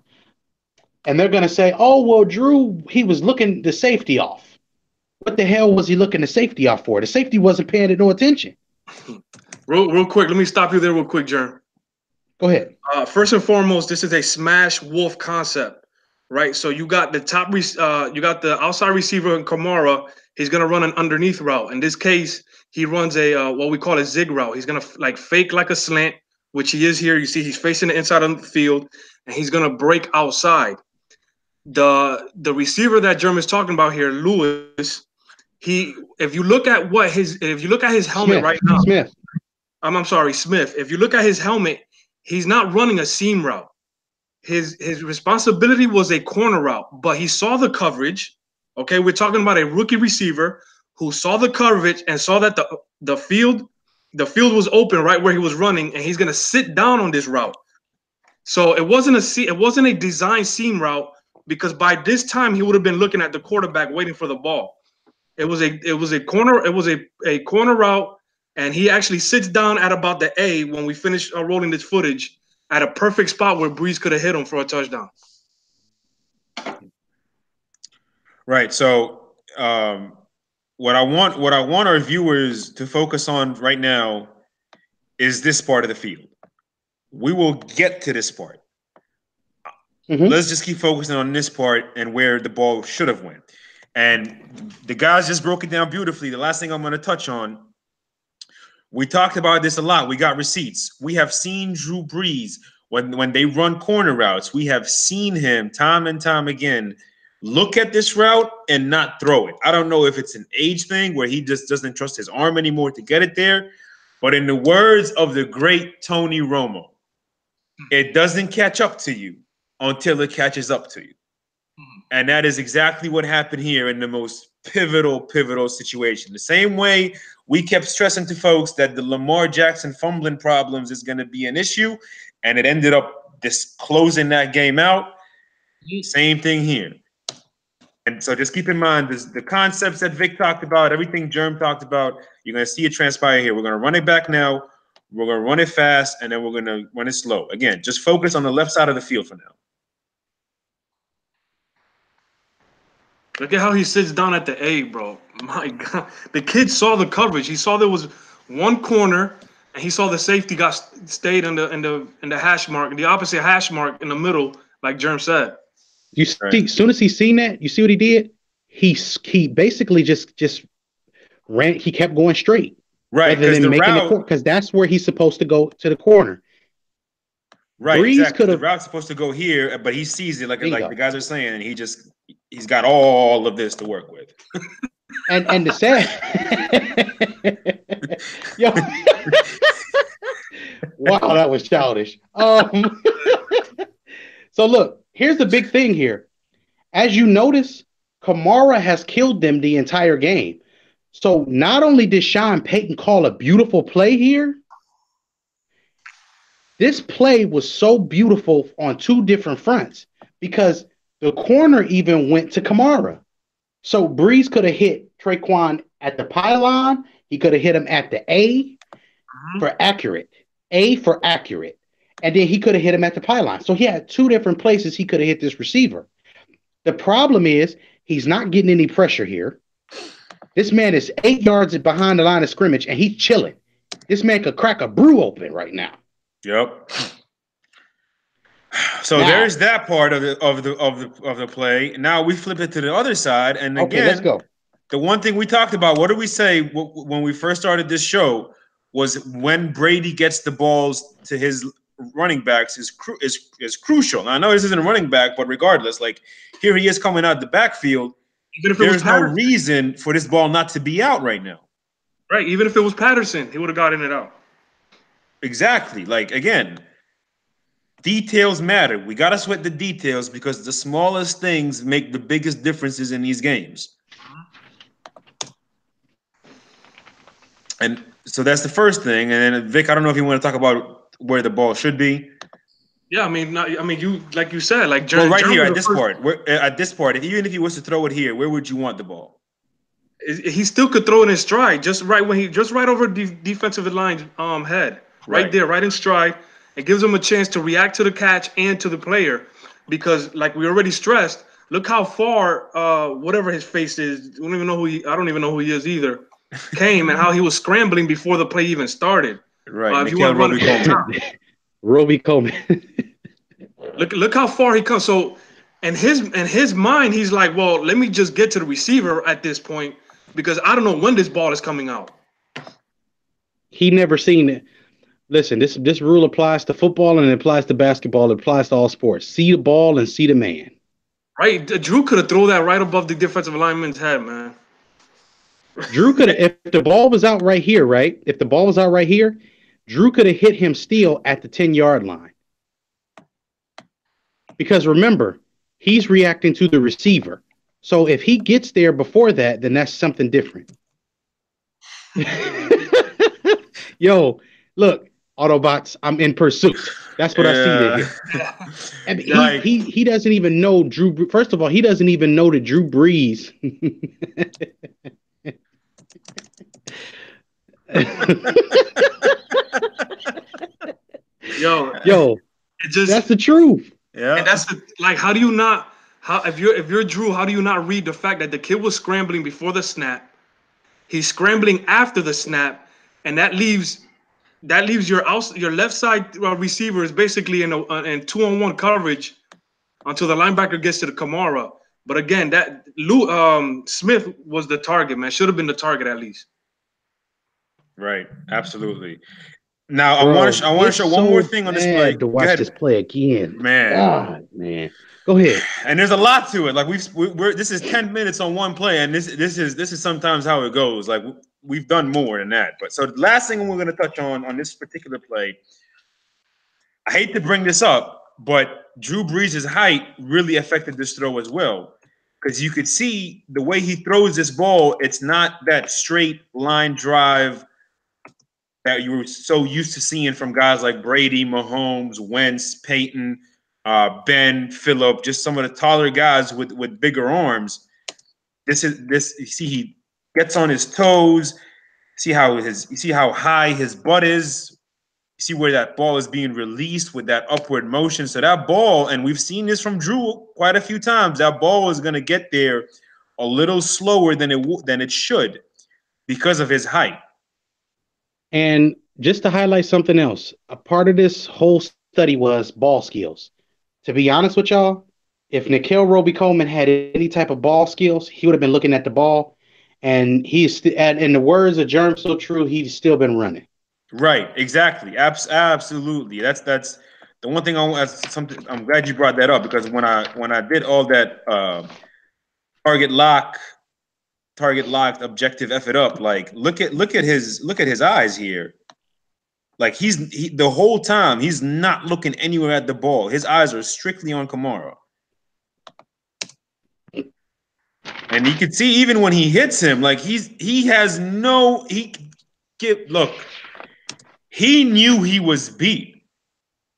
Speaker 1: And they're going to say, oh, well, Drew, he was looking the safety off. What the hell was he looking the safety off for? The safety wasn't paying it no attention.
Speaker 3: Real quick, let me stop you there real quick, Jerm.
Speaker 1: Go ahead.
Speaker 3: First and foremost, this is a smash wolf concept, right? So you got the you got the outside receiver in Kamara. He's gonna run an underneath route. In this case, he runs a what we call a zig route. He's gonna fake like a slant, which he is here. You see, he's facing the inside of the field, and he's gonna break outside. the receiver that German's talking about here, Lewis, if you look at his helmet right now,
Speaker 1: Smith.
Speaker 3: I'm sorry, Smith. If you look at his helmet, he's not running a seam route. His responsibility was a corner route, but he saw the coverage. Okay, we're talking about a rookie receiver who saw the coverage and saw that the field was open right where he was running, and he's gonna sit down on this route. So it wasn't a design seam route, because by this time he would have been looking at the quarterback waiting for the ball. It was a corner route, and he actually sits down at about the A when we finish rolling this footage at a perfect spot where Brees could have hit him for a touchdown.
Speaker 2: Right. So what I want our viewers to focus on right now is this part of the field. We will get to this part. Let's just keep focusing on this part and where the ball should have went. And the guys just broke it down beautifully. The last thing I'm going to touch on, we talked about this a lot. We got receipts. We have seen Drew Brees when they run corner routes. We have seen him time and time again look at this route and not throw it. I don't know if it's an age thing where he just doesn't trust his arm anymore to get it there. But in the words of the great Tony Romo, it doesn't catch up to you until it catches up to you. And that is exactly what happened here in the most pivotal situation. The same way we kept stressing to folks that the Lamar Jackson fumbling problems is going to be an issue, and it ended up just closing that game out. Same thing here. And so just keep in mind the concepts that Vic talked about, everything Germ talked about, you're going to see it transpire here. We're going to run it back now. We're going to run it fast, and then we're going to run it slow. Again, just focus on the left side of the field for now.
Speaker 3: Look at how he sits down at the A, bro. My God. The kid saw the coverage. He saw there was one corner, and he saw the safety stayed in the hash mark, the opposite hash mark in the middle, like Germ said.
Speaker 1: You see, as soon as he seen that, you see what he did? He basically just ran. He kept going straight,
Speaker 2: right?
Speaker 1: Rather than making the because that's where he's supposed to go, to the corner.
Speaker 2: Right, exactly. The route's supposed to go here, but he sees it like the guys are saying, and he's got all of this to work with.
Speaker 1: and the sad, yo, wow, that was childish. So look, here's the big thing here. As you notice, Kamara has killed them the entire game. So not only did Sean Payton call a beautiful play here, this play was so beautiful on two different fronts because the corner even went to Kamara. So Brees could have hit Traquan at the pylon. He could have hit him at the A for accurate. And then he could have hit him at the pylon. So he had two different places he could have hit this receiver. The problem is he's not getting any pressure here. This man is 8 yards behind the line of scrimmage, and he's chilling. This man could crack a brew open right now.
Speaker 2: Yep. So now, there's that part of the play. Now we flip it to the other side, and again,
Speaker 1: let's go.
Speaker 2: The one thing we talked about, what did we say when we first started this show, was when Brady gets the balls to his running backs is crucial. Now, I know this isn't a running back, but regardless, like here he is coming out the backfield.
Speaker 3: Even if
Speaker 2: there's no reason for this ball not to be out right now.
Speaker 3: Right. Even if it was Patterson, he would have gotten it out.
Speaker 2: Exactly. Like, again, details matter. We got to sweat the details because the smallest things make the biggest differences in these games. And so that's the first thing. And then, Vic, I don't know if you want to talk about where the ball should be.
Speaker 3: Yeah, I mean, you like you said, like
Speaker 2: well, right here at this part. Even if he was to throw it here, where would you want the ball?
Speaker 3: He still could throw it in stride, just right over the defensive line's head, right there, right in stride. It gives him a chance to react to the catch and to the player, because like we already stressed, look how far whatever his face is. I don't even know who he is either. Came and how he was scrambling before the play even started.
Speaker 2: Right,
Speaker 1: Roby Coleman.
Speaker 3: Look how far he comes. So, in his mind, he's like, well, let me just get to the receiver at this point because I don't know when this ball is coming out.
Speaker 1: He never seen it. Listen, this rule applies to football and it applies to basketball. It applies to all sports. See the ball and see the man.
Speaker 3: Right, Drew could have thrown that right above the defensive lineman's head, man.
Speaker 1: Drew could have, if the ball was out right here, right? If the ball was out right here, Drew could have hit him still at the 10-yard line. Because remember, he's reacting to the receiver. So if he gets there before that, then that's something different. Yo, look, Autobots, I'm in pursuit. That's what I see there. I mean, he doesn't even know Drew. First of all, he doesn't even know that Drew Brees. Yo, that's the truth.
Speaker 3: Yeah, and that's like, how do you not? How if you're Drew, how do you not read the fact that the kid was scrambling before the snap? He's scrambling after the snap, and that leaves your left side receiver is basically in 2-on-1 coverage until the linebacker gets to the Kamara. But again, that Smith was the target, man. Should have been the target at least.
Speaker 2: Right, absolutely. Now, bro, I want to show one more thing on this play.
Speaker 1: To watch this play again,
Speaker 2: man.
Speaker 1: God, man. Go ahead.
Speaker 2: And there's a lot to it. Like we're this is 10 minutes on one play, and this is sometimes how it goes. Like we've done more than that. But so the last thing we're going to touch on this particular play, I hate to bring this up, but Drew Brees' height really affected this throw as well. Because you could see the way he throws this ball, it's not that straight line drive that you were so used to seeing from guys like Brady, Mahomes, Wentz, Peyton, Ben, Phillip, just some of the taller guys with bigger arms. You see he gets on his toes. You see how high his butt is. You see where that ball is being released with that upward motion. So that ball, and we've seen this from Drew quite a few times, that ball is going to get there a little slower than it should because of his height.
Speaker 1: And just to highlight something else, a part of this whole study was ball skills. To be honest with y'all, if Nickell Robey-Coleman had any type of ball skills, he would have been looking at the ball. And in the words of Germ So True, he's still been running.
Speaker 2: Right, exactly, absolutely. That's the one thing I'm glad you brought that up, because when I did all that target locked objective F it up, like look at his eyes here. Like the whole time he's not looking anywhere at the ball. His eyes are strictly on Kamara. And you can see even when he hits him, like he knew he was beat.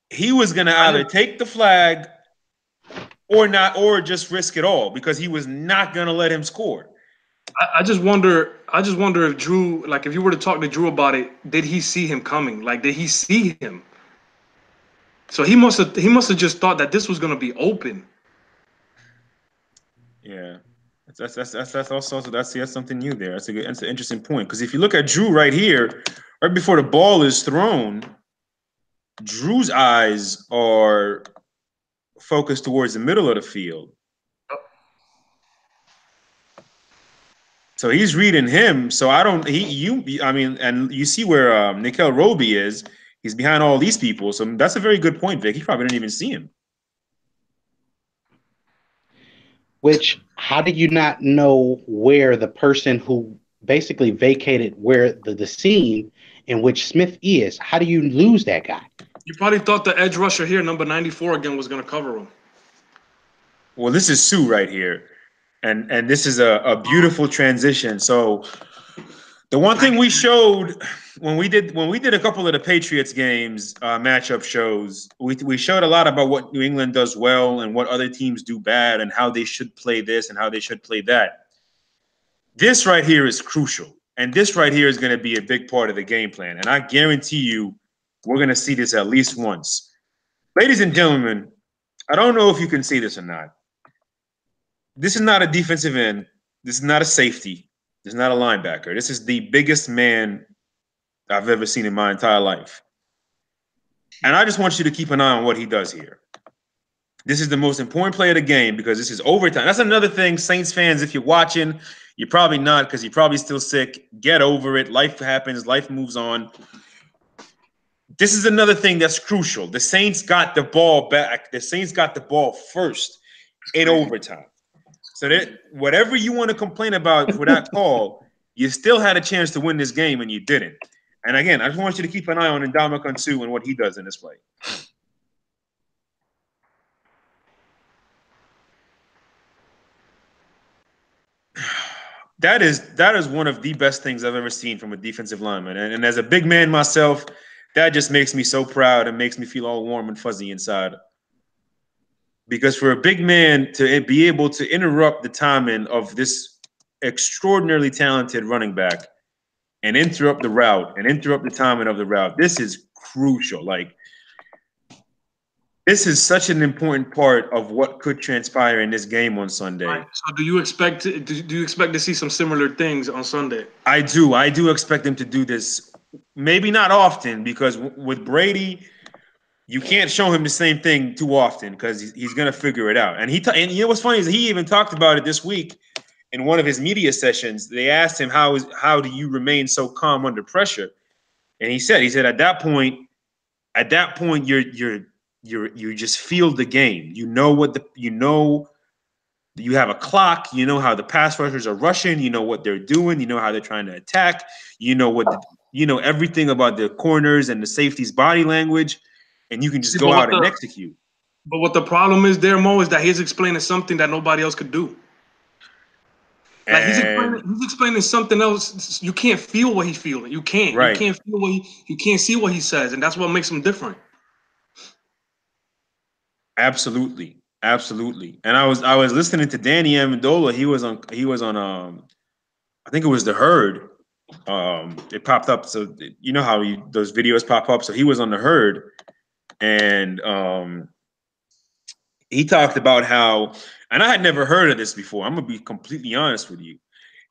Speaker 2: He was gonna either take the flag or not, or just risk it all, because he was not gonna let him score.
Speaker 3: I just wonder if Drew, like, if you were to talk to Drew about it, did he see him coming? Like, did he see him? So he must have just thought that this was gonna be open.
Speaker 2: Yeah, that's also that's something new there. That's an interesting point, because if you look at Drew right here, right before the ball is thrown, Drew's eyes are focused towards the middle of the field. So he's reading him. So and you see where Nickell Robey is. He's behind all these people. So that's a very good point, Vic. He probably didn't even see him.
Speaker 1: Which, how do you not know where the person who basically vacated where the scene in which Smith is? How do you lose that guy?
Speaker 3: You probably thought the edge rusher here, number 94 again, was going to cover him.
Speaker 2: Well, this is Sue right here. And this is a beautiful transition. So the one thing we showed when we did a couple of the Patriots games, matchup shows, we showed a lot about what New England does well and what other teams do bad and how they should play this and how they should play that. This right here is crucial. And this right here is going to be a big part of the game plan. And I guarantee you we're going to see this at least once. Ladies and gentlemen, I don't know if you can see this or not. This is not a defensive end. This is not a safety. This is not a linebacker. This is the biggest man I've ever seen in my entire life. And I just want you to keep an eye on what he does here. This is the most important play of the game because this is overtime. That's another thing, Saints fans, if you're watching, you're probably not because you're probably still sick. Get over it. Life happens. Life moves on. This is another thing that's crucial. The Saints got the ball back. The Saints got the ball first. in overtime. So that whatever you want to complain about for that call, you still had a chance to win this game and you didn't. And again, I just want you to keep an eye on Ndamukong Suh and what he does in this play. That is one of the best things I've ever seen from a defensive lineman. And as a big man myself, that just makes me so proud and makes me feel all warm and fuzzy inside. Because for a big man to be able to interrupt the timing of this extraordinarily talented running back and interrupt the route and interrupt the timing of the route, this is crucial. Like, this is such an important part of what could transpire in this game on Sunday.
Speaker 3: Right. So do you expect to see some similar things on Sunday?
Speaker 2: I do. I do expect them to do this. Maybe not often, because with Brady, you can't show him the same thing too often because he's going to figure it out. And and you know what's funny is he even talked about it this week in one of his media sessions. They asked him how do you remain so calm under pressure, and he said at that point you just feel the game. You know you have a clock. You know how the pass rushers are rushing. You know what they're doing. You know how they're trying to attack. You know everything about the corners and the safety's body language, and you can just go out and execute.
Speaker 3: But what the problem is there, Mo, is that he's explaining something that nobody else could do. Like he's explaining something else. You can't feel what he's feeling. You can't. Right. You can't feel you can't see what he says, and that's what makes him different.
Speaker 2: Absolutely. And I was listening to Danny Amendola. He was on I think it was The Herd. It popped up. So you know how those videos pop up. So he was on The Herd, and he talked about how, and I had never heard of this before. I'm gonna be completely honest with you.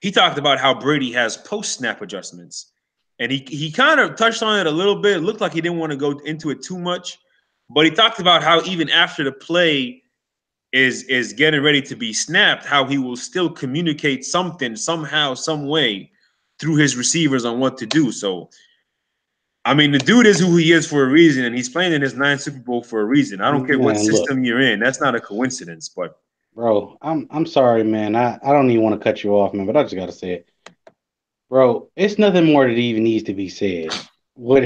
Speaker 2: He talked about how Brady has post-snap adjustments, and he kind of touched on it a little bit. It looked like he didn't want to go into it too much, but he talked about how even after the play is getting ready to be snapped, how he will still communicate something somehow, some way through his receivers on what to do. So, I mean, the dude is who he is for a reason, and he's playing in his 9th Super Bowl for a reason. I don't care what system you're in. That's not a coincidence, but
Speaker 1: bro, I'm sorry, man. I don't even want to cut you off, man, but I just gotta say it. Bro, it's nothing more that even needs to be said. What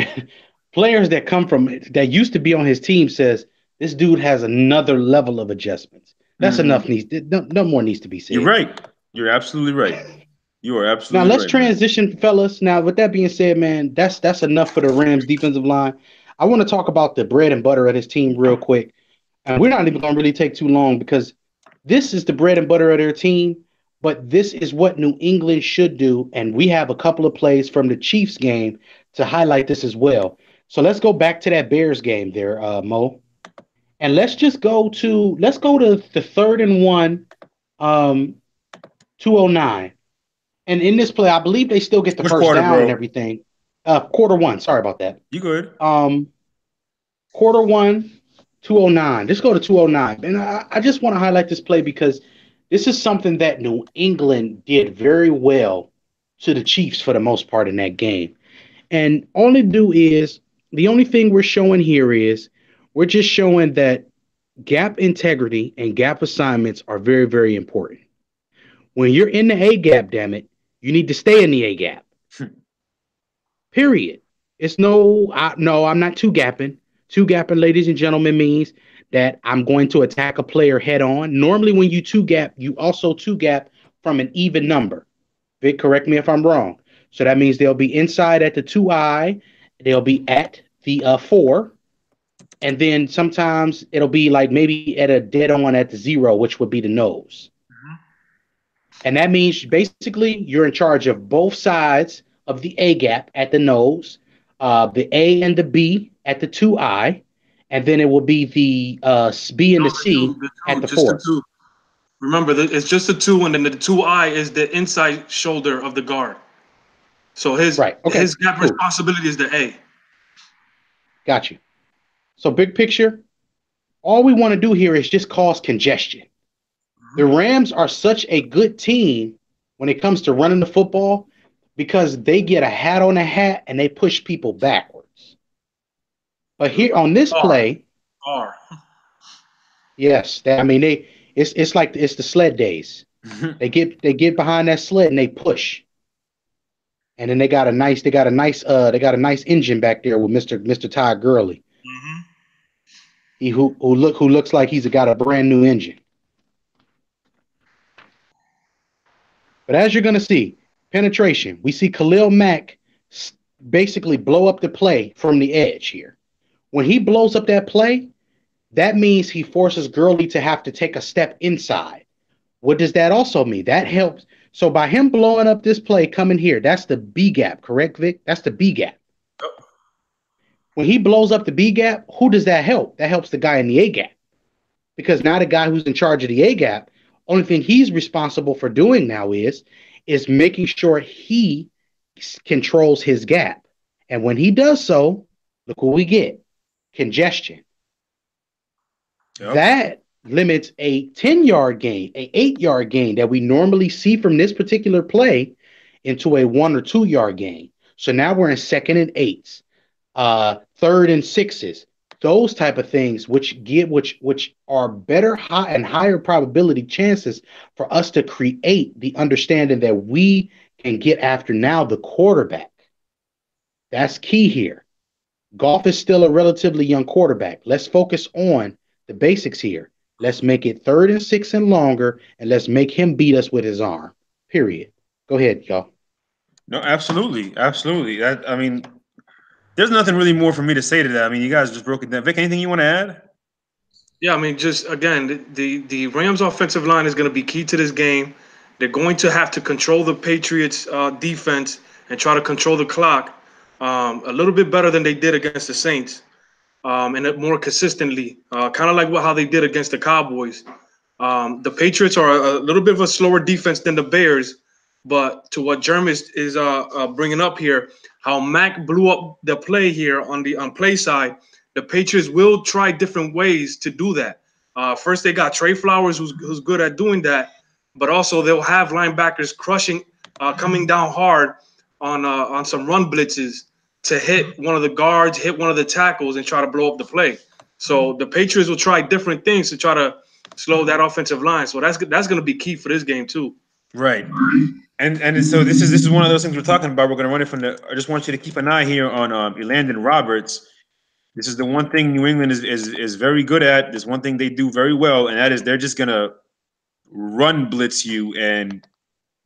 Speaker 1: players that come from that used to be on his team says this dude has another level of adjustments. That's enough. No more needs to be said.
Speaker 2: You're right. You're absolutely right. You are absolutely right.
Speaker 1: Now let's transition, fellas. Now, with that being said, man, that's enough for the Rams defensive line. I want to talk about the bread and butter of this team real quick. And we're not even going to really take too long because this is the bread and butter of their team, but this is what New England should do. And we have a couple of plays from the Chiefs game to highlight this as well. So let's go back to that Bears game there, Mo. And let's go to the 3rd and 1, 209. And in this play, I believe they still get the first down and everything. Quarter 1. Sorry about that.
Speaker 2: You good?
Speaker 1: Quarter 1, 209. Let's go to 209. And I just want to highlight this play because this is something that New England did very well to the Chiefs for the most part in that game. And the only thing we're showing here is we're just showing that gap integrity and gap assignments are very, very important. When you're in the A gap, damn it, you need to stay in the A gap. Period. It's I'm not two gapping. Two gapping, ladies and gentlemen, means that I'm going to attack a player head on. Normally, when you two gap, you also two gap from an even number. Vic, correct me if I'm wrong. So that means they'll be inside at the 2I, they'll be at the 4, and then sometimes it'll be like maybe at a dead on at the 0, which would be the nose. And that means basically you're in charge of both sides of the A gap at the nose, the A and the B at the 2I, and then it will be the B and the C at the 4.
Speaker 3: Remember, it's just the 2, and then the 2I is the inside shoulder of the guard. So his gap responsibility is the A.
Speaker 1: Got you. So big picture, all we want to do here is just cause congestion. The Rams are such a good team when it comes to running the football because they get a hat on a hat and they push people backwards. But here on this play, yes, It's like it's the sled days. They get behind that sled and they push. And then they got a nice engine back there with Mr. Todd Gurley.
Speaker 3: Mm-hmm.
Speaker 1: Who looks like he's got a brand new engine. But as you're gonna see, penetration. We see Khalil Mack basically blow up the play from the edge here. When he blows up that play, that means he forces Gurley to have to take a step inside. What does that also mean? That helps. So by him blowing up this play coming here, that's the B gap, correct, Vic? That's the B gap.
Speaker 3: Yep.
Speaker 1: When he blows up the B gap, who does that help? That helps the guy in the A gap. Because now the guy who's in charge of the A gap, only thing he's responsible for doing now is making sure he controls his gap. And when he does so, look what we get. Congestion.
Speaker 2: Yep.
Speaker 1: That limits a 10-yard gain, a 8-yard gain that we normally see from this particular play into a 1 or 2-yard gain. So now we're in 2nd and 8s, 3rd and 6s, those type of things, which are better and higher probability chances for us to create the understanding that we can get after now the quarterback. That's key here. Goff is still a relatively young quarterback. Let's focus on the basics here. Let's make it 3rd and 6 and longer, and let's make him beat us with his arm. Period. Go ahead, y'all.
Speaker 2: No, absolutely. Absolutely. I mean, there's nothing really more for me to say to that. I mean, you guys just broke it down. Vic, anything you want to add?
Speaker 3: Yeah, I mean, just again, the Rams offensive line is going to be key to this game. They're going to have to control the Patriots defense and try to control the clock a little bit better than they did against the Saints, and more consistently, kind of like how they did against the Cowboys. The Patriots are a little bit of a slower defense than the Bears, but to what Jerm is bringing up here, how Mac blew up the play here on play side, the Patriots will try different ways to do that. First, they got Trey Flowers, who's good at doing that, but also they'll have linebackers coming down hard on some run blitzes to hit one of the guards, hit one of the tackles, and try to blow up the play. So the Patriots will try different things to try to slow that offensive line. So that's going to be key for this game too.
Speaker 2: Right. And so this is one of those things we're talking about. We're going to run it from I just want you to keep an eye here on Elandon Roberts. This is the one thing New England is very good at. There's one thing they do very well, and that is they're just going to run blitz you, and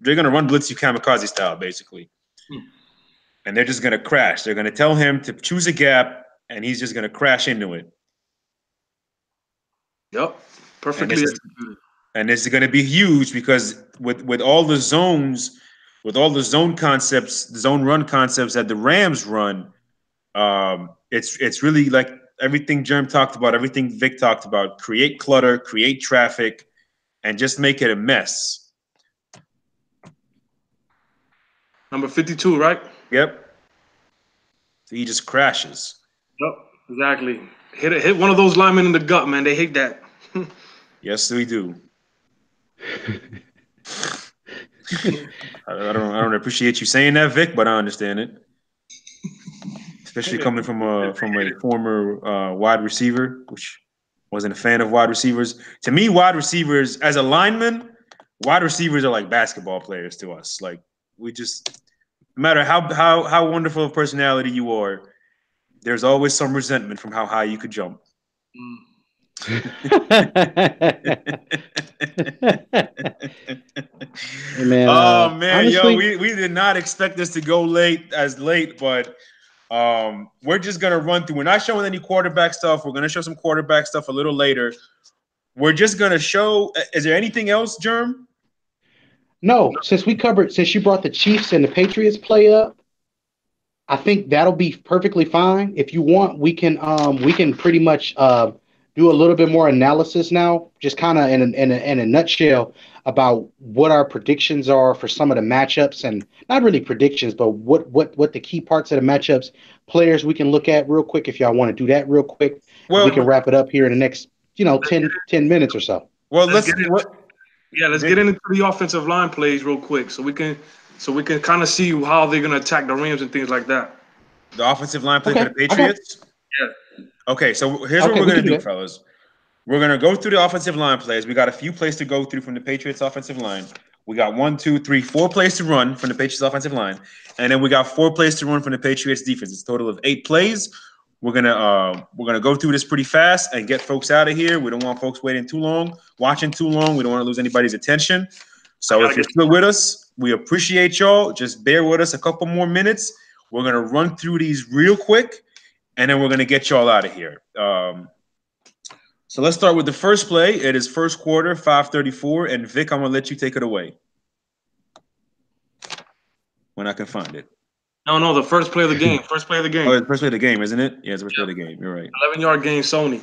Speaker 2: they're going to run blitz you kamikaze style, basically. And they're just going to crash. They're going to tell him to choose a gap, and he's just going to crash into it.
Speaker 3: Yep, perfectly.
Speaker 2: And it's going to be huge because with all the zones, with all the zone concepts, the zone run concepts that the Rams run, it's really like everything Jerm talked about, everything Vic talked about. Create clutter, create traffic, and just make it a mess.
Speaker 3: Number 52, right?
Speaker 2: Yep. So he just crashes.
Speaker 3: Yep, exactly. Hit one of those linemen in the gut, man. They hate that.
Speaker 2: Yes, we do. I don't appreciate you saying that, Vic, but I understand it. Especially coming from a former wide receiver, which wasn't a fan of wide receivers. To me, wide receivers, as a lineman, wide receivers are like basketball players to us. Like we just, no matter how wonderful of personality you are, there's always some resentment from how high you could jump.
Speaker 1: Hey man,
Speaker 2: oh man,
Speaker 1: honestly,
Speaker 2: yo, we did not expect this to go late, but we're just gonna run through. We're not showing any quarterback stuff. We're gonna show some quarterback stuff a little later. We're just gonna show. Is there anything else, Jerm?
Speaker 1: no. Since you brought the Chiefs and the Patriots play up, I think that'll be perfectly fine. If you want, we can pretty much do a little bit more analysis now, just kind of in a nutshell about what our predictions are for some of the matchups, and not really predictions, but what the key parts of the matchups, players we can look at real quick. If y'all want to do that real quick, we can wrap it up here in the next 10 minutes or so.
Speaker 2: Well, let's
Speaker 3: get into the offensive line plays real quick, so we can kind of see how they're gonna attack the Rams and things like that.
Speaker 2: The offensive line play for the Patriots.
Speaker 3: Yeah.
Speaker 2: Okay, so here's what we're going to do, fellas. We're going to go through the offensive line plays. We got a few plays to go through from the Patriots offensive line. We got 1, 2, 3, 4 plays to run from the Patriots offensive line. And then we got 4 plays to run from the Patriots defense. It's a total of 8 plays. We're gonna go through this pretty fast and get folks out of here. We don't want folks waiting too long, watching too long. We don't want to lose anybody's attention. So if you're still with us, we appreciate y'all. Just bear with us a couple more minutes. We're gonna run through these real quick, and then we're gonna get y'all out of here. So let's start with the first play. It is first quarter, 5:34, and Vic, I'm gonna let you take it away when I can find it.
Speaker 3: No, the first play of the game. First play of the game.
Speaker 2: Oh, it's the first play of the game, isn't it? Yeah, it's the first play of the game. You're right.
Speaker 3: 11-yard gain, Sony.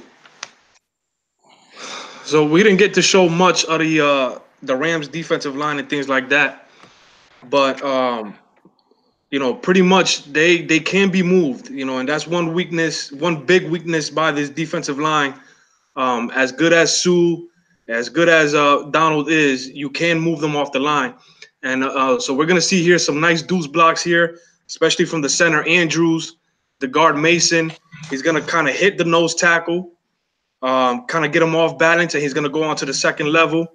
Speaker 3: So we didn't get to show much of the Rams defensive line and things like that, but pretty much they can be moved, and that's one weakness, one big weakness by this defensive line. As good as Sue, as good as Donald is, you can move them off the line, and so we're gonna see here some nice deuce blocks here, especially from the center Andrews, the guard Mason. He's gonna kind of hit the nose tackle. Kind of get him off balance, and he's going to go on to the second level.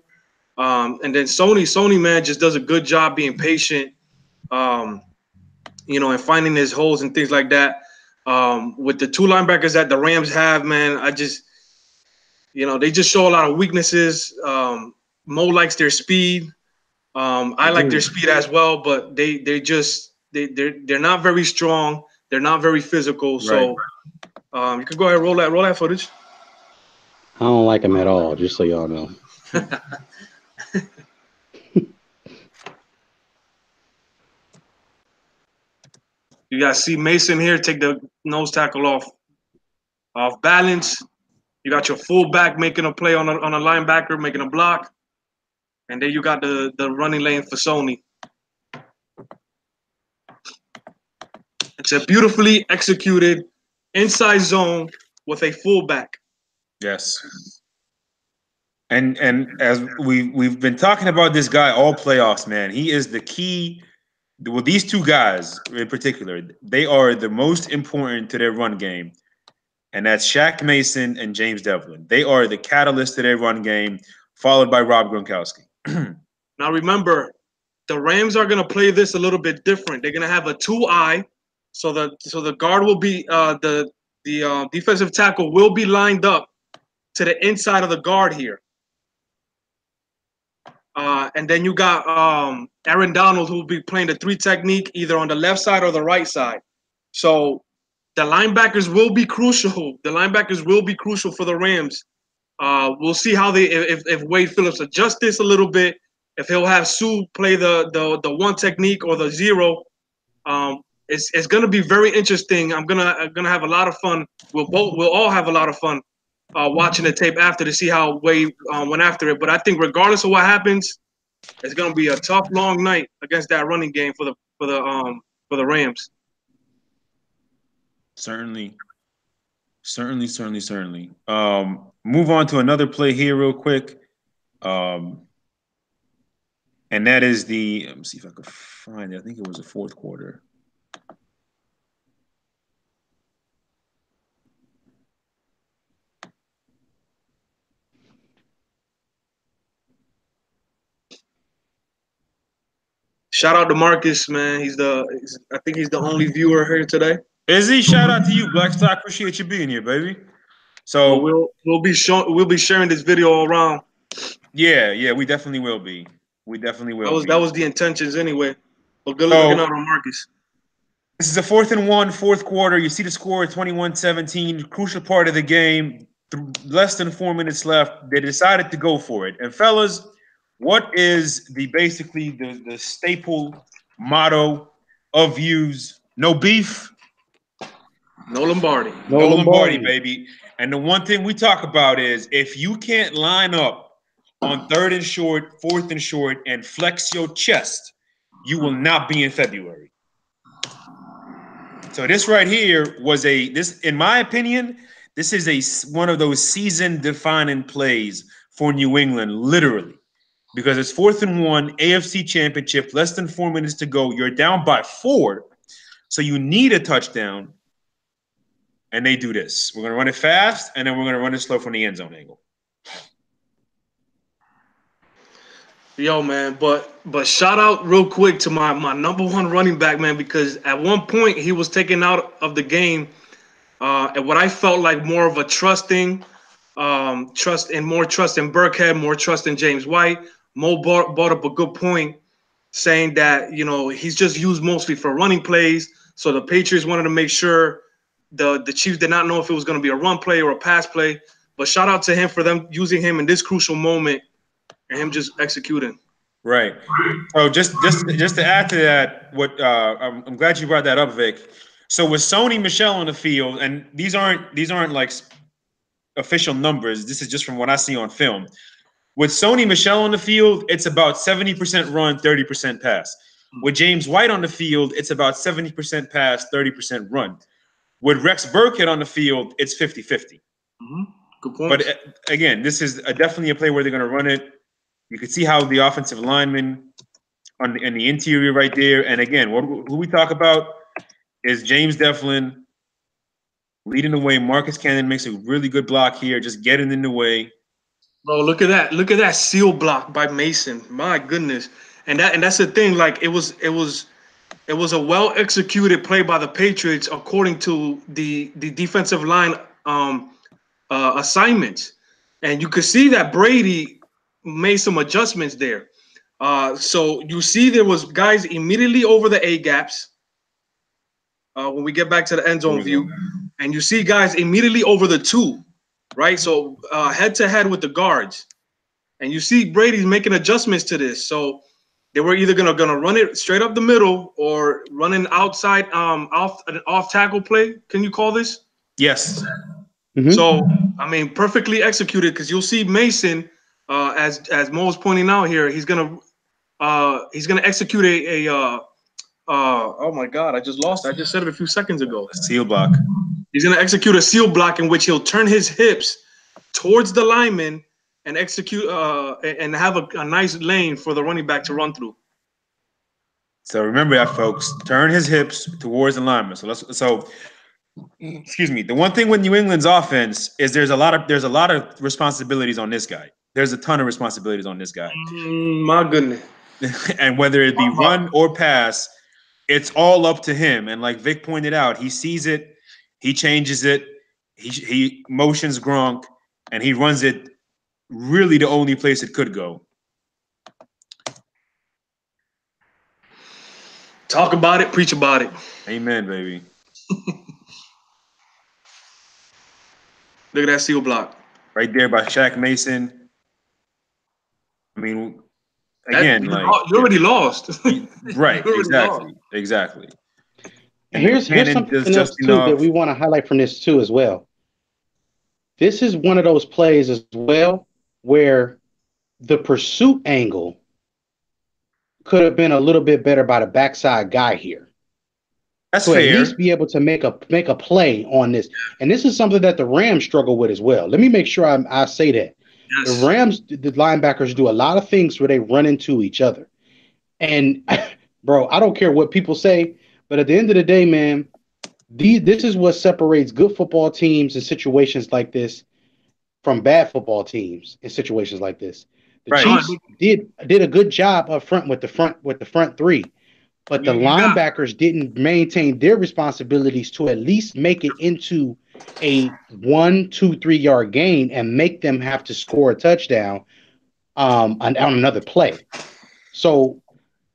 Speaker 3: And then Sony, man, just does a good job being patient, and finding his holes and things like that. With the 2 linebackers that the Rams have, man, I just, they just show a lot of weaknesses. Mo likes their speed. I like their speed as well, but they're not very strong. They're not very physical. So you can go ahead and roll that footage.
Speaker 1: I don't like him at all, just so y'all know.
Speaker 3: You got to see Mason here take the nose tackle off balance. You got your fullback making a play on a linebacker, making a block. And then you got the running lane for Sony. It's a beautifully executed inside zone with a fullback.
Speaker 2: Yes. And as we've been talking about this guy all playoffs, man, he is the key. Well, these 2 guys in particular, they are the most important to their run game, and that's Shaq Mason and James Devlin. They are the catalyst to their run game, followed by Rob Gronkowski.
Speaker 3: Now remember, the Rams are going to play this a little bit different. They're going to have a 2-eye, so the guard will be the defensive tackle will be lined up to the inside of the guard here. And then you got Aaron Donald, who will be playing the 3 technique either on the left side or the right side. So the linebackers will be crucial. The linebackers will be crucial for the Rams. We'll see how if Wade Phillips adjusts this a little bit, if he'll have Sue play the 1 technique or the 0. It's going to be very interesting. I'm gonna have a lot of fun. We'll all have a lot of fun watching the tape after to see how Wade went after it. But I think regardless of what happens, it's going to be a tough, long night against that running game for the Rams.
Speaker 2: Certainly. Move on to another play here real quick. And that is let me see if I could find it. I think it was the 4th quarter.
Speaker 3: Shout out to Marcus, man. I think he's the only viewer here today.
Speaker 2: Is he? Shout out to you, Blackstock. Appreciate you being here, baby. So
Speaker 3: we'll be sharing this video all around.
Speaker 2: Yeah, we definitely will be. That
Speaker 3: was the intentions anyway. But good looking out on Marcus.
Speaker 2: This is a 4th and 1, 4th quarter. You see the score, 21-17. Crucial part of the game. Less than 4 minutes left. They decided to go for it. And fellas, what is basically the staple motto of views? No beef.
Speaker 3: No Lombardi.
Speaker 2: No Lombardi, baby. And the one thing we talk about is if you can't line up on 3rd and short, 4th and short, and flex your chest, you will not be in February. So this right here was in my opinion, this is one of those season-defining plays for New England, literally. Because it's 4th and 1, AFC Championship, less than 4 minutes to go. You're down by 4, so you need a touchdown. And they do this. We're going to run it fast, and then we're going to run it slow from the end zone angle.
Speaker 3: Yo, man, but shout out real quick to my number one running back, man, because at one point he was taken out of the game, and what I felt like more of a trust in Burkhead, more trust in James White. Mo brought up a good point, saying that he's just used mostly for running plays. So the Patriots wanted to make sure the Chiefs did not know if it was going to be a run play or a pass play. But shout out to him for them using him in this crucial moment and him just executing.
Speaker 2: Right. So just to add to that, what I'm glad you brought that up, Vic. So with Sony Michel on the field, and these aren't like official numbers. This is just from what I see on film. With Sony Michel on the field, it's about 70% run, 30% pass. With James White on the field, it's about 70% pass, 30% run. With Rex Burkhead on the field, it's 50-50.
Speaker 3: Mm-hmm. Good point.
Speaker 2: But again, this is definitely a play where they're going to run it. You can see how the offensive lineman in the interior right there. And again, who we talk about is James Deflin leading the way. Marcus Cannon makes a really good block here, just getting in the way.
Speaker 3: Bro, look at that! Look at that seal block by Mason. My goodness, and that's the thing. Like it was a well executed play by the Patriots according to the defensive line assignments, and you could see that Brady made some adjustments there. So you see there was guys immediately over the A gaps when we get back to the end zone view, and you see guys immediately over the two. Right, so head to head with the guards, and you see Brady's making adjustments to this. So they were either gonna run it straight up the middle or run an outside off tackle play. Can you call this?
Speaker 2: Yes.
Speaker 1: Mm-hmm.
Speaker 3: So I mean, perfectly executed, because you'll see Mason, as Mo was pointing out here, he's gonna execute oh my God, I just lost it. I just said it a few seconds ago.
Speaker 2: Seal block.
Speaker 3: He's going to execute a seal block in which he'll turn his hips towards the lineman and execute and have a nice lane for the running back to run through.
Speaker 2: So remember that, folks. Turn his hips towards the lineman. So excuse me. The one thing with New England's offense is there's a lot of responsibilities on this guy. There's a ton of responsibilities on this guy.
Speaker 3: My goodness.
Speaker 2: And whether it be run or pass, it's all up to him. And like Vic pointed out, he sees it. He changes it. He motions Gronk, and he runs it really the only place it could go.
Speaker 3: Talk about it, preach about it.
Speaker 2: Amen, baby.
Speaker 3: Look at that seal block.
Speaker 2: Right there by Shaq Mason. I mean, again,
Speaker 3: you already lost.
Speaker 2: Right, exactly.
Speaker 1: And here's something else too that we want to highlight from this too as well. This is one of those plays as well where the pursuit angle could have been a little bit better by the backside guy here.
Speaker 2: That's
Speaker 1: fair.
Speaker 2: At
Speaker 1: least be able to make a play on this. And this is something that the Rams struggle with as well. Let me make sure I say that. Yes. The Rams, the linebackers do a lot of things where they run into each other. And bro, I don't care what people say. But at the end of the day, man, this is what separates good football teams in situations like this from bad football teams in situations like this. The Chiefs did a good job up front with the front three, but the linebackers didn't maintain their responsibilities to at least make it into a 1, 2, 3 yard gain and make them have to score a touchdown on another play. So,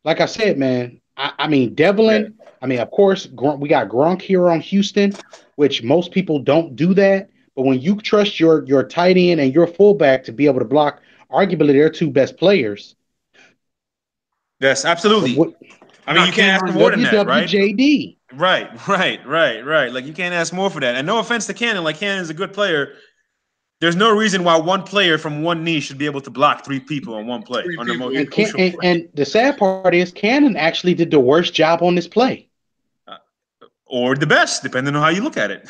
Speaker 1: like I said, man, I mean, Devlin. I mean, of course, we got Gronk here on Houston, which most people don't do that. But when you trust your tight end and your fullback to be able to block, arguably their two best players.
Speaker 2: Yes, absolutely. I mean, you can't ask more than that, right?
Speaker 1: WWJD.
Speaker 2: Right. Like, you can't ask more for that. And no offense to Cannon, like Cannon's a good player. There's no reason why one player from one knee should be able to block 3 people on one play.
Speaker 1: And the sad part is Cannon actually did the worst job on this play.
Speaker 2: Or the best, depending on how you look at it.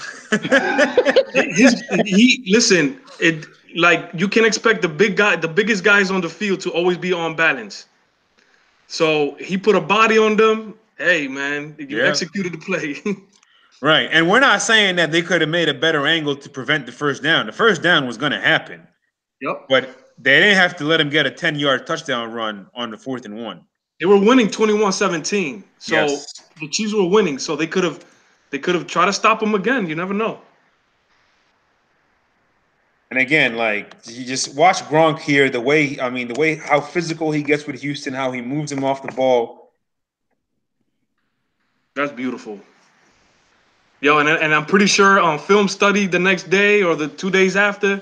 Speaker 3: You can expect the biggest guys on the field to always be on balance. So he put a body on them. Hey, man, you executed the play.
Speaker 2: Right. And we're not saying that they could have made a better angle to prevent the first down. The first down was going to happen.
Speaker 3: Yep.
Speaker 2: But they didn't have to let him get a 10-yard touchdown run on the 4th and 1.
Speaker 3: They were winning 21-17. So
Speaker 2: Yes.
Speaker 3: the Chiefs were winning. So they could have tried to stop him again. You never know.
Speaker 2: And again, like you just watch Gronk here, the way how physical he gets with Houston, how he moves him off the ball.
Speaker 3: That's beautiful. Yo, and I'm pretty sure on film study the next day or the 2 days after,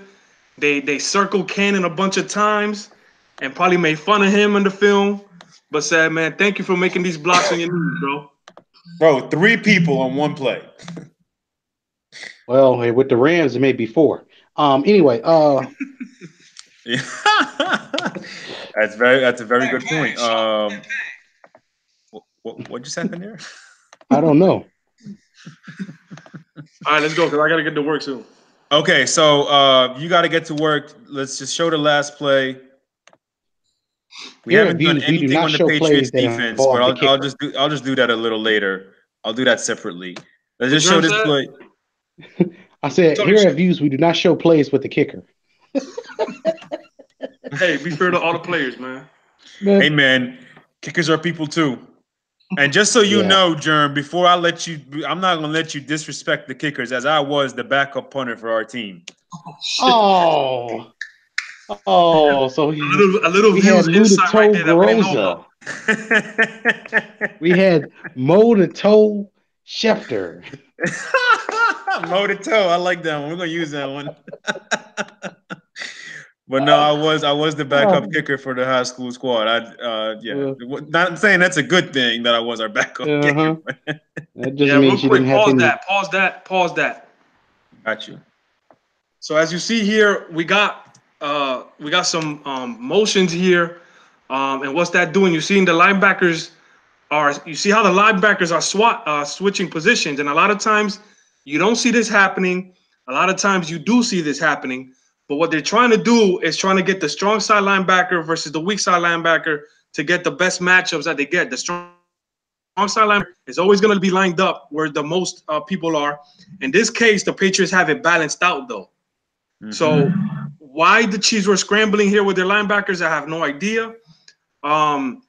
Speaker 3: they circled Cannon a bunch of times and probably made fun of him in the film, but said, man, thank you for making these blocks on your knees, bro.
Speaker 2: Bro, 3 people on one play.
Speaker 1: Well, with the Rams, it may be 4. Anyway,
Speaker 2: Yeah. That's a very good point. What just happened there?
Speaker 1: I don't know.
Speaker 3: All right, let's go because I got to get to work soon.
Speaker 2: Okay, so you got to get to work. Let's just show the last play. We
Speaker 1: Here at
Speaker 2: haven't done
Speaker 1: Views, we do
Speaker 2: anything
Speaker 1: not
Speaker 2: on the
Speaker 1: show
Speaker 2: Patriots
Speaker 1: plays that
Speaker 2: defense,
Speaker 1: involve
Speaker 2: but
Speaker 1: the kicker.
Speaker 2: I'll just do that a little later. I'll do that separately. Let's just show
Speaker 3: What
Speaker 2: this
Speaker 3: Germ
Speaker 2: play.
Speaker 1: I said,
Speaker 3: Talk
Speaker 1: here
Speaker 3: shit.
Speaker 1: at Views, we do not show plays with the kicker.
Speaker 3: Hey, be fair to all the players, man.
Speaker 2: Hey man, kickers are people too. And just so you
Speaker 1: Yeah.
Speaker 2: know, Germ, before I let you, I'm not gonna let you disrespect the kickers, as I was the backup punter for our team.
Speaker 1: Oh, so
Speaker 3: A little
Speaker 1: we
Speaker 3: views
Speaker 1: had
Speaker 3: insight right
Speaker 1: Luda
Speaker 3: there that we didn't know
Speaker 1: Groza.
Speaker 3: about.
Speaker 1: We had Mo the Toe Schefter.
Speaker 2: Mo to toe. I like that one. We're gonna use that one. But no, I was the backup kicker for the high school squad. Not saying that's a good thing that I was our backup kicker.
Speaker 1: That just
Speaker 3: Yeah, real
Speaker 1: means you
Speaker 3: quick,
Speaker 1: didn't have any.
Speaker 3: pause that.
Speaker 2: Got you.
Speaker 3: So as you see here, we got some motions here, and what's that doing? You see how the linebackers are switching positions, and a lot of times you don't see this happening. A lot of times you do see this happening, but what they're trying to do is trying to get the strong side linebacker versus the weak side linebacker to get the best matchups that they get. The strong side linebacker is always going to be lined up where the most people are. In this case, the Patriots have it balanced out though. Mm-hmm. So why the Chiefs were scrambling here with their linebackers, I have no idea. But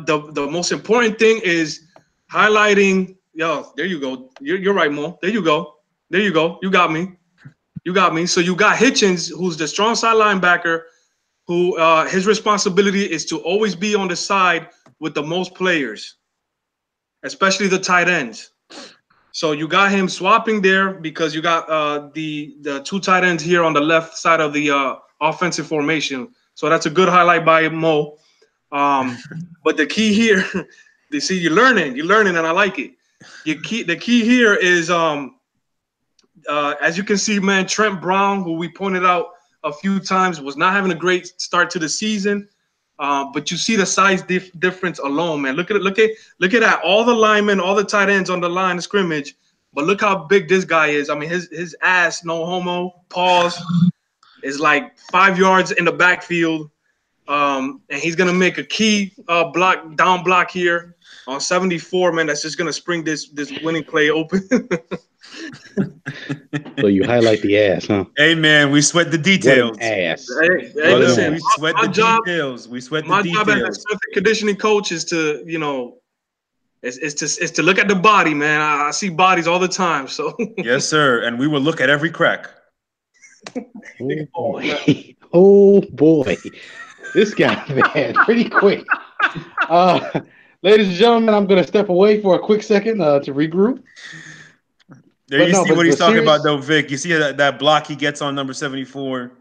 Speaker 3: the most important thing is highlighting. Yo, there you go. You're right, Mo. There you go. You got me. So you got Hitchens, who's the strong side linebacker, who his responsibility is to always be on the side with the most players, especially the tight ends. So you got him swapping there because you got the 2 tight ends here on the left side of the offensive formation. So that's a good highlight by Mo. But the key here, you see, you're learning, and I like it. The key here is, as you can see, man, Trent Brown, who we pointed out a few times, was not having a great start to the season. But you see the size difference alone, man. Look at that. All the linemen, all the tight ends on the line of scrimmage. But look how big this guy is. I mean, his ass, no homo, pause, is like 5 yards in the backfield. And he's gonna make a key down block here on 74, man. That's just gonna spring this winning play open.
Speaker 1: So you highlight the ass, huh?
Speaker 2: Hey man, we sweat the details.
Speaker 1: What an ass.
Speaker 3: Hey, listen,
Speaker 2: we sweat the details. We sweat the details.
Speaker 3: My job as a strength and conditioning coach is to, is to look at the body, man. I see bodies all the time. So
Speaker 2: yes, sir. And we will look at every crack.
Speaker 1: Oh boy. Oh boy. This guy, man, pretty quick. Ladies and gentlemen, I'm going to step away for a quick second to regroup.
Speaker 2: There you see what he's talking about, though, Vic. You see that block he gets on number 74.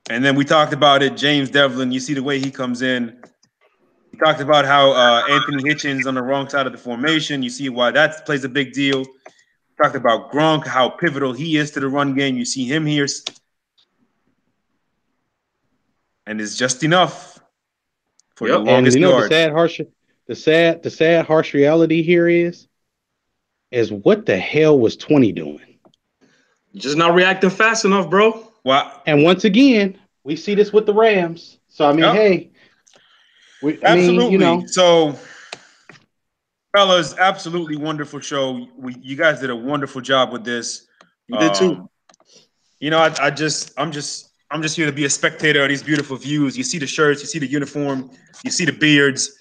Speaker 2: And then we talked about it, James Devlin. You see the way he comes in. We talked about how Anthony Hitchens on the wrong side of the formation. You see why that plays a big deal. We talked about Gronk, how pivotal he is to the run game. You see him here. And it's just enough for the longest yard.
Speaker 1: The sad, harsh reality here is what the hell was 20 doing?
Speaker 3: Just not reacting fast enough, bro.
Speaker 2: Wow.
Speaker 1: And once again, we see this with the Rams. So I mean, hey,
Speaker 2: absolutely. So, fellas, absolutely wonderful show. You guys did a wonderful job with this.
Speaker 3: You did too.
Speaker 2: I'm just I'm just here to be a spectator of these beautiful views. You see the shirts, you see the uniform, you see the beards.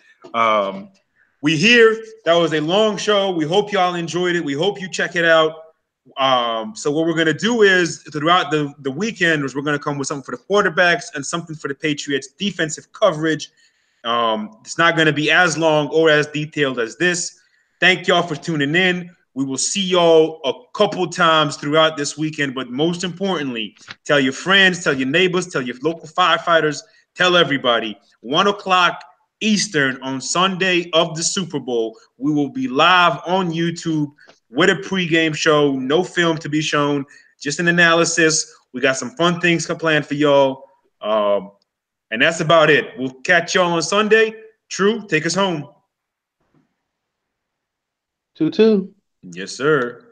Speaker 2: We here. That was a long show. We hope y'all enjoyed it. We hope you check it out. So what we're gonna do is throughout the weekend is we're gonna come with something for the quarterbacks and something for the Patriots defensive coverage. It's not gonna be as long or as detailed as this. Thank y'all for tuning in. We will see y'all a couple times throughout this weekend, but most importantly, tell your friends, tell your neighbors, tell your local firefighters, tell everybody. 1 o'clock Eastern on Sunday of the Super Bowl, we will be live on YouTube with a pregame show. No film to be shown, just an analysis. We got some fun things planned for y'all. And that's about it. We'll catch y'all on Sunday. True, take us home.
Speaker 1: 2-2.
Speaker 2: Yes, sir.